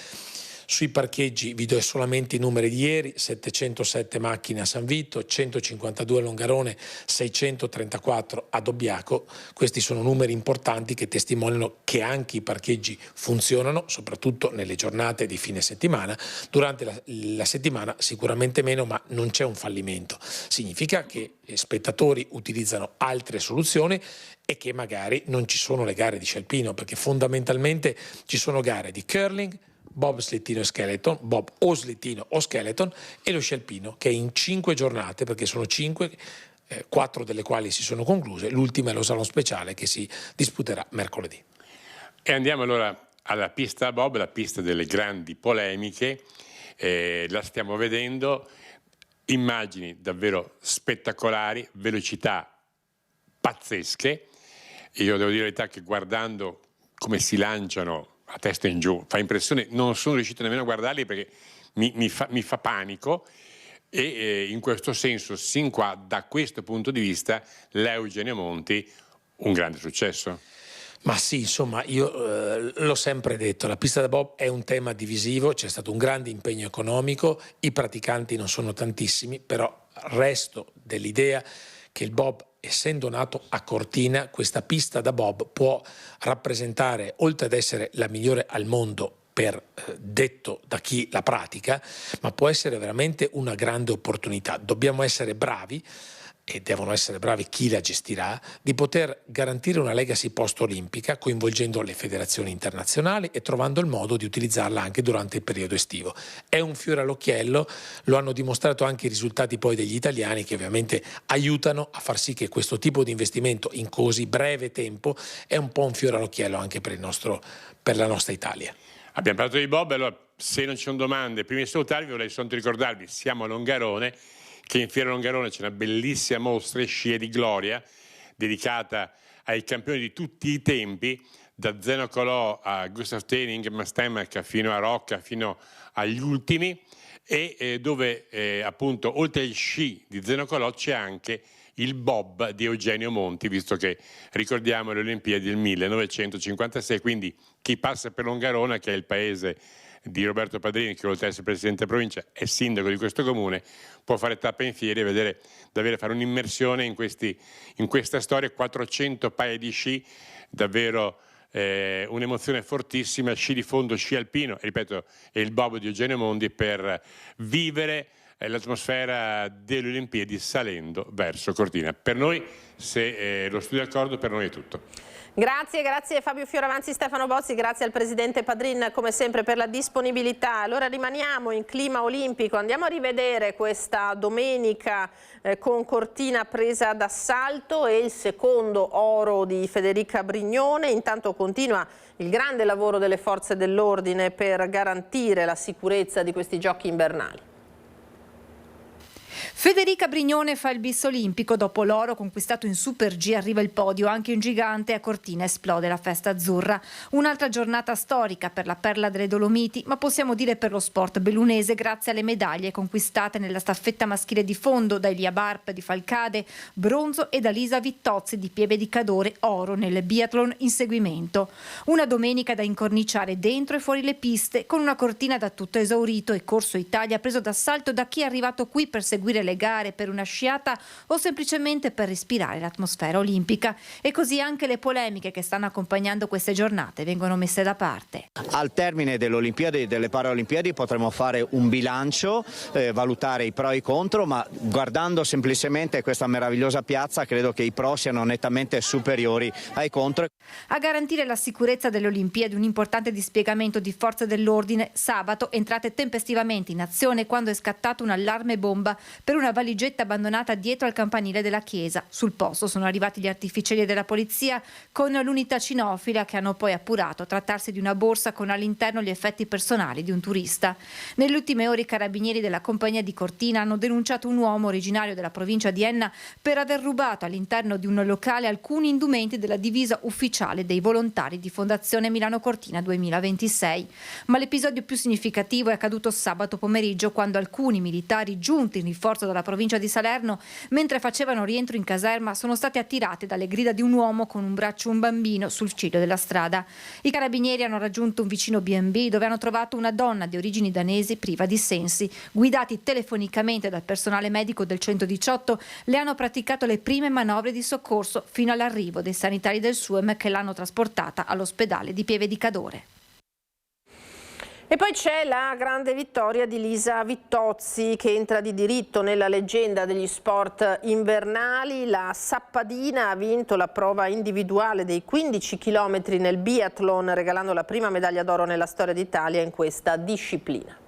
R: Sui parcheggi vi do solamente i numeri di ieri: 707 macchine a San Vito, 152 a Longarone, 634 a Dobbiaco. Questi sono numeri importanti che testimoniano che anche i parcheggi funzionano, soprattutto nelle giornate di fine settimana. Durante la settimana sicuramente meno, ma non c'è un fallimento. Significa che gli spettatori utilizzano altre soluzioni e che magari non ci sono le gare di sci alpino, perché fondamentalmente ci sono gare di curling, bob slittino e skeleton, bob o slittino o skeleton, e lo sci alpino, che è in 5 giornate, perché sono 5, 4 delle quali si sono concluse, l'ultima è lo salon speciale che si disputerà mercoledì.
Q: E andiamo allora alla pista bob, la pista delle grandi polemiche. La stiamo vedendo, immagini davvero spettacolari, velocità pazzesche. Io devo dire la verità che guardando come si lanciano a testa in giù, fa impressione, non sono riuscito nemmeno a guardarli perché mi fa panico, e in questo senso, sin qua, da questo punto di vista, l'Eugenio Monti, un grande successo.
R: Ma sì, insomma, io l'ho sempre detto, la pista da bob è un tema divisivo, c'è stato un grande impegno economico, i praticanti non sono tantissimi, però resto dell'idea che il bob, essendo nato a Cortina, questa pista da bob può rappresentare, oltre ad essere la migliore al mondo per detto da chi la pratica, ma può essere veramente una grande opportunità. Dobbiamo essere bravi, e devono essere bravi chi la gestirà, di poter garantire una legacy post-olimpica coinvolgendo le federazioni internazionali e trovando il modo di utilizzarla anche durante il periodo estivo. È un fiore all'occhiello, lo hanno dimostrato anche i risultati poi degli italiani, che ovviamente aiutano a far sì che questo tipo di investimento in così breve tempo è un po' un fiore all'occhiello anche per la nostra Italia.
Q: Abbiamo parlato di bob, allora se non ci sono domande, prima di salutarvi vorrei soltanto ricordarvi, siamo a Longarone, che in Fiera Longarone c'è una bellissima mostra Scie di Gloria dedicata ai campioni di tutti i tempi, da Zeno Colò a Gustav Tening, Mastemak, fino a Rocca, fino agli ultimi, e dove appunto oltre agli sci di Zeno Colò c'è anche il bob di Eugenio Monti, visto che ricordiamo le Olimpiadi del 1956, quindi chi passa per Longarone, che è il paese di Roberto Padrini, che oltre ad essere presidente della provincia è sindaco di questo comune, può fare tappa in fieri e davvero fare un'immersione in questa storia. 400 paia di sci, davvero un'emozione fortissima, sci di fondo, sci alpino, e ripeto, è il Bobo di Eugenio Mondi per vivere l'atmosfera delle Olimpiadi salendo verso Cortina. Per noi, se lo studio è d'accordo, per noi è tutto.
A: Grazie Fabio Fioravanti, Stefano Bozzi, grazie al presidente Padrin come sempre per la disponibilità. Allora rimaniamo in clima olimpico, andiamo a rivedere questa domenica con Cortina presa d'assalto e il secondo oro di Federica Brignone. Intanto continua il grande lavoro delle forze dell'ordine per garantire la sicurezza di questi giochi invernali.
E: Federica Brignone fa il bis olimpico, dopo l'oro conquistato in Super G arriva il podio, anche un gigante, a Cortina esplode la festa azzurra. Un'altra giornata storica per la perla delle Dolomiti, ma possiamo dire per lo sport bellunese grazie alle medaglie conquistate nella staffetta maschile di fondo da Elia Barp di Falcade, bronzo, e da Lisa Vittozzi di Pieve di Cadore, oro nel biathlon inseguimento. Una domenica da incorniciare dentro e fuori le piste, con una Cortina da tutto esaurito e Corso Italia preso d'assalto da chi è arrivato qui per seguire le gare, per una sciata o semplicemente per respirare l'atmosfera olimpica. E così anche le polemiche che stanno accompagnando queste giornate vengono messe da parte.
S: Al termine delle Olimpiadi e delle Paralimpiadi potremo fare un bilancio, valutare i pro e i contro, ma guardando semplicemente questa meravigliosa piazza credo che i pro siano nettamente superiori ai contro.
E: A garantire la sicurezza delle Olimpiadi un importante dispiegamento di forze dell'ordine. Sabato entrate tempestivamente in azione quando è scattato un allarme bomba per una valigetta abbandonata dietro al campanile della chiesa. Sul posto sono arrivati gli artificieri della polizia con l'unità cinofila, che hanno poi appurato trattarsi di una borsa con all'interno gli effetti personali di un turista. Nelle ultime ore i carabinieri della compagnia di Cortina hanno denunciato un uomo originario della provincia di Enna per aver rubato all'interno di un locale alcuni indumenti della divisa ufficiale dei volontari di Fondazione Milano Cortina 2026. Ma l'episodio più significativo è accaduto sabato pomeriggio, quando alcuni militari giunti in rinforzo dalla provincia di Salerno, mentre facevano rientro in caserma, sono stati attirati dalle grida di un uomo con un braccio e un bambino sul ciglio della strada. I carabinieri hanno raggiunto un vicino B&B dove hanno trovato una donna di origini danesi priva di sensi. Guidati telefonicamente dal personale medico del 118, le hanno praticato le prime manovre di soccorso fino all'arrivo dei sanitari del SUEM, che l'hanno trasportata all'ospedale di Pieve di Cadore.
A: E poi c'è la grande vittoria di Lisa Vittozzi, che entra di diritto nella leggenda degli sport invernali. La sappadina ha vinto la prova individuale dei 15 km nel biathlon, regalando la prima medaglia d'oro nella storia d'Italia in questa disciplina.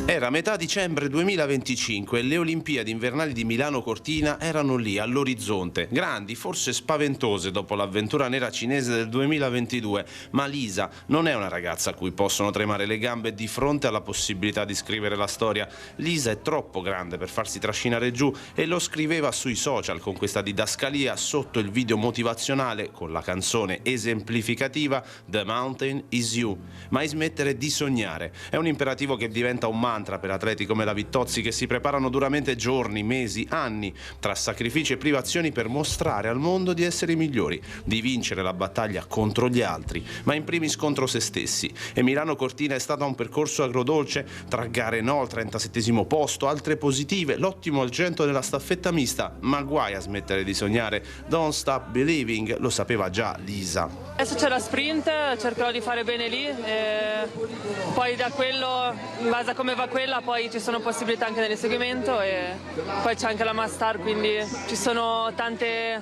T: Era metà dicembre 2025 e le Olimpiadi invernali di Milano Cortina erano lì all'orizzonte, grandi, forse spaventose dopo l'avventura nera cinese del 2022, ma Lisa non è una ragazza a cui possono tremare le gambe di fronte alla possibilità di scrivere la storia. Lisa è troppo grande per farsi trascinare giù e lo scriveva sui social con questa didascalia sotto il video motivazionale con la canzone esemplificativa The Mountain Is You. Mai smettere di sognare è un imperativo che diventa un mantra per atleti come la Vittozzi, che si preparano duramente giorni, mesi, anni, tra sacrifici e privazioni per mostrare al mondo di essere i migliori, di vincere la battaglia contro gli altri, ma in primis contro se stessi. E Milano Cortina è stato un percorso agrodolce, tra gare no al 37° posto, altre positive, l'ottimo al 100 nella staffetta mista, ma guai a smettere di sognare. Don't stop believing, lo sapeva già Lisa.
U: Adesso c'è la sprint, cercherò di fare bene lì, e poi da quello, in base a come va quella, poi ci sono possibilità anche nell'inseguimento, e poi c'è anche la Mastar, quindi ci sono tante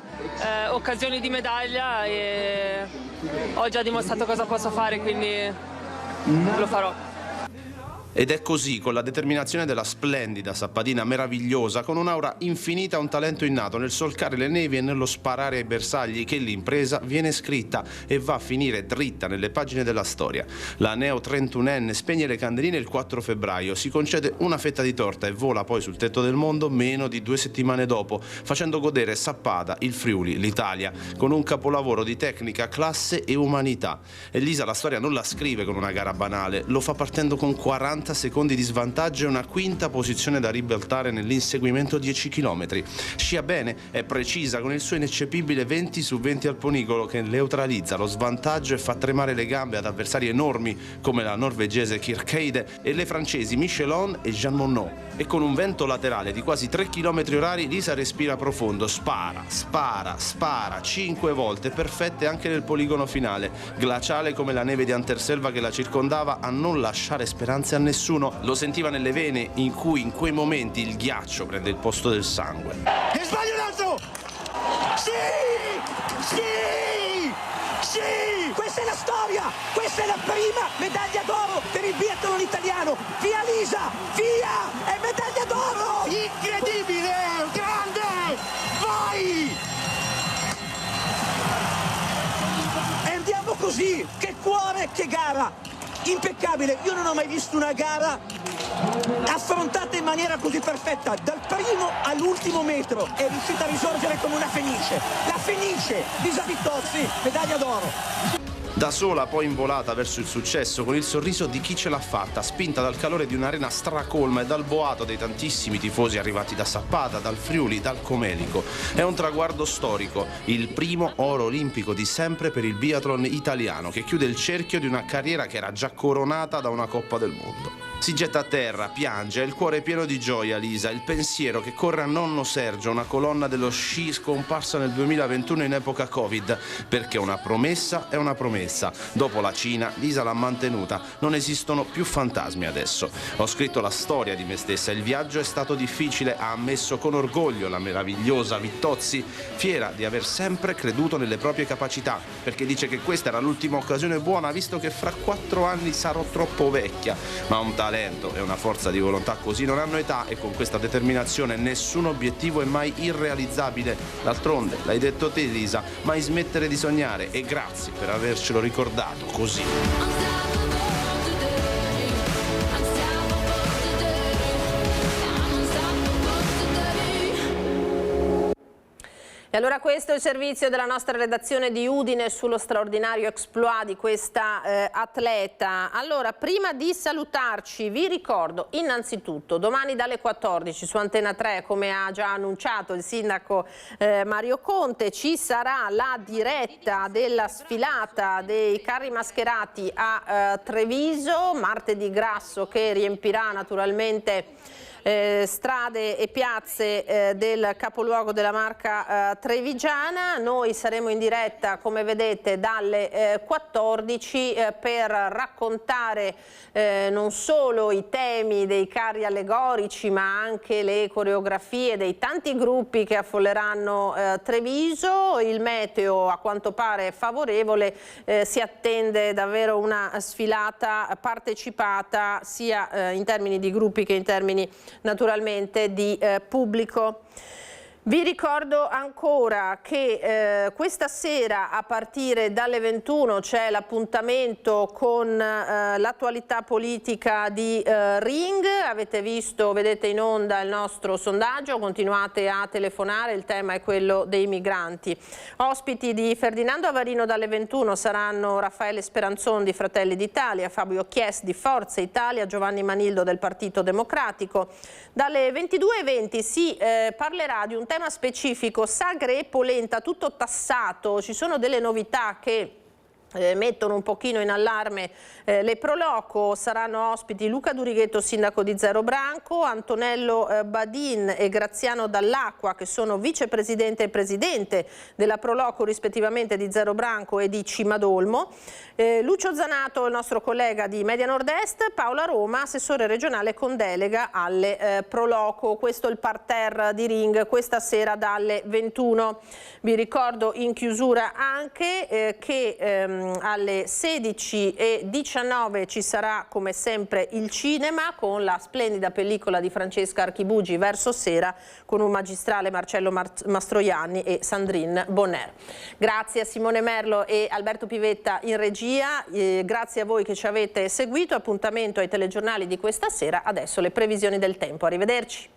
U: occasioni di medaglia e ho già dimostrato cosa posso fare, quindi lo farò.
T: Ed è così, con la determinazione della splendida sappadina meravigliosa, con un'aura infinita e un talento innato nel solcare le nevi e nello sparare ai bersagli, che l'impresa viene scritta e va a finire dritta nelle pagine della storia. La neo 31enne spegne le candeline il 4 febbraio, si concede una fetta di torta e vola poi sul tetto del mondo meno di 2 settimane dopo, facendo godere Sappada, il Friuli, l'Italia, con un capolavoro di tecnica, classe e umanità. E Lisa la storia non la scrive con una gara banale, lo fa partendo con 40 40 secondi di svantaggio e una quinta posizione da ribaltare nell'inseguimento 10 km. Scia bene, è precisa con il suo ineccepibile 20 su 20 al ponicolo che neutralizza lo svantaggio e fa tremare le gambe ad avversari enormi come la norvegese Kirkeide e le francesi Michelon e Jean Monod. E con un vento laterale di quasi 3 km orari Lisa respira profondo, spara, 5 volte, perfette anche nel poligono finale, glaciale come la neve di Anterselva che la circondava a non lasciare speranze a nessuno. Lo sentiva nelle vene in cui in quei momenti il ghiaccio prende il posto del sangue.
B: E sbaglio un altro! Sì! Questa è la storia! Questa è la prima medaglia d'oro per il biathlon italiano! Via Lisa! Via! È medaglia d'oro! Incredibile! Grande! Vai! E andiamo così! Che cuore, che gara! Impeccabile! Io non ho mai visto una gara affrontata in maniera così perfetta, dal primo all'ultimo metro. È riuscita a risorgere come una fenice. La fenice! Lisa Vittozzi, medaglia d'oro!
T: Da sola poi involata verso il successo con il sorriso di chi ce l'ha fatta, spinta dal calore di un'arena stracolma e dal boato dei tantissimi tifosi arrivati da Sappada, dal Friuli, dal Comelico. È un traguardo storico, il primo oro olimpico di sempre per il biathlon italiano che chiude il cerchio di una carriera che era già coronata da una Coppa del Mondo. Si getta a terra, piange, ha il cuore pieno di gioia Lisa, il pensiero che corre a nonno Sergio, una colonna dello sci scomparsa nel 2021 in epoca Covid, perché una promessa è una promessa. Dopo la Cina, Lisa l'ha mantenuta, non esistono più fantasmi adesso. Ho scritto la storia di me stessa, il viaggio è stato difficile, ha ammesso con orgoglio la meravigliosa Vittozzi, fiera di aver sempre creduto nelle proprie capacità, perché dice che questa era l'ultima occasione buona, visto che fra 4 anni sarò troppo vecchia, ma un talento e una forza di volontà così non hanno età e con questa determinazione nessun obiettivo è mai irrealizzabile. D'altronde, l'hai detto te Lisa, mai smettere di sognare e grazie per avercelo ricordato così.
A: E allora questo è il servizio della nostra redazione di Udine sullo straordinario exploit di questa atleta. Allora, prima di salutarci vi ricordo innanzitutto domani dalle 14 su Antena 3, come ha già annunciato il sindaco Mario Conte, ci sarà la diretta della sfilata dei carri mascherati a Treviso, martedì grasso che riempirà naturalmente strade e piazze del capoluogo della Marca trevigiana. Noi saremo in diretta, come vedete, dalle 14 per raccontare non solo i temi dei carri allegorici, ma anche le coreografie dei tanti gruppi che affolleranno Treviso. Il meteo a quanto pare è favorevole, si attende davvero una sfilata partecipata sia in termini di gruppi che in termini naturalmente di pubblico. Vi ricordo ancora che questa sera a partire dalle 21 c'è l'appuntamento con l'attualità politica di Ring. Avete visto, vedete in onda il nostro sondaggio, continuate a telefonare, il tema è quello dei migranti. Ospiti di Ferdinando Avarino dalle 21 saranno Raffaele Speranzon di Fratelli d'Italia, Fabio Chies di Forza Italia, Giovanni Manildo del Partito Democratico. Dalle 22:20 si parlerà di un tema specifico, sagre e polenta, tutto tassato. Ci sono delle novità che mettono un pochino in allarme le Proloco. Saranno ospiti Luca Durighetto, sindaco di Zero Branco, Antonello Badin e Graziano Dall'Acqua, che sono vicepresidente e presidente della Proloco rispettivamente di Zero Branco e di Cimadolmo, Lucio Zanato, il nostro collega di Media Nord-Est, Paola Roma, assessore regionale con delega alle Proloco. Questo è il parterre di Ring questa sera dalle 21. Vi ricordo in chiusura anche che alle 16:19 ci sarà come sempre il cinema con la splendida pellicola di Francesca Archibugi Verso Sera, con un magistrale Marcello Mastroianni e Sandrine Bonner. Grazie a Simone Merlo e Alberto Pivetta in regia, grazie a voi che ci avete seguito, appuntamento ai telegiornali di questa sera, adesso le previsioni del tempo, arrivederci.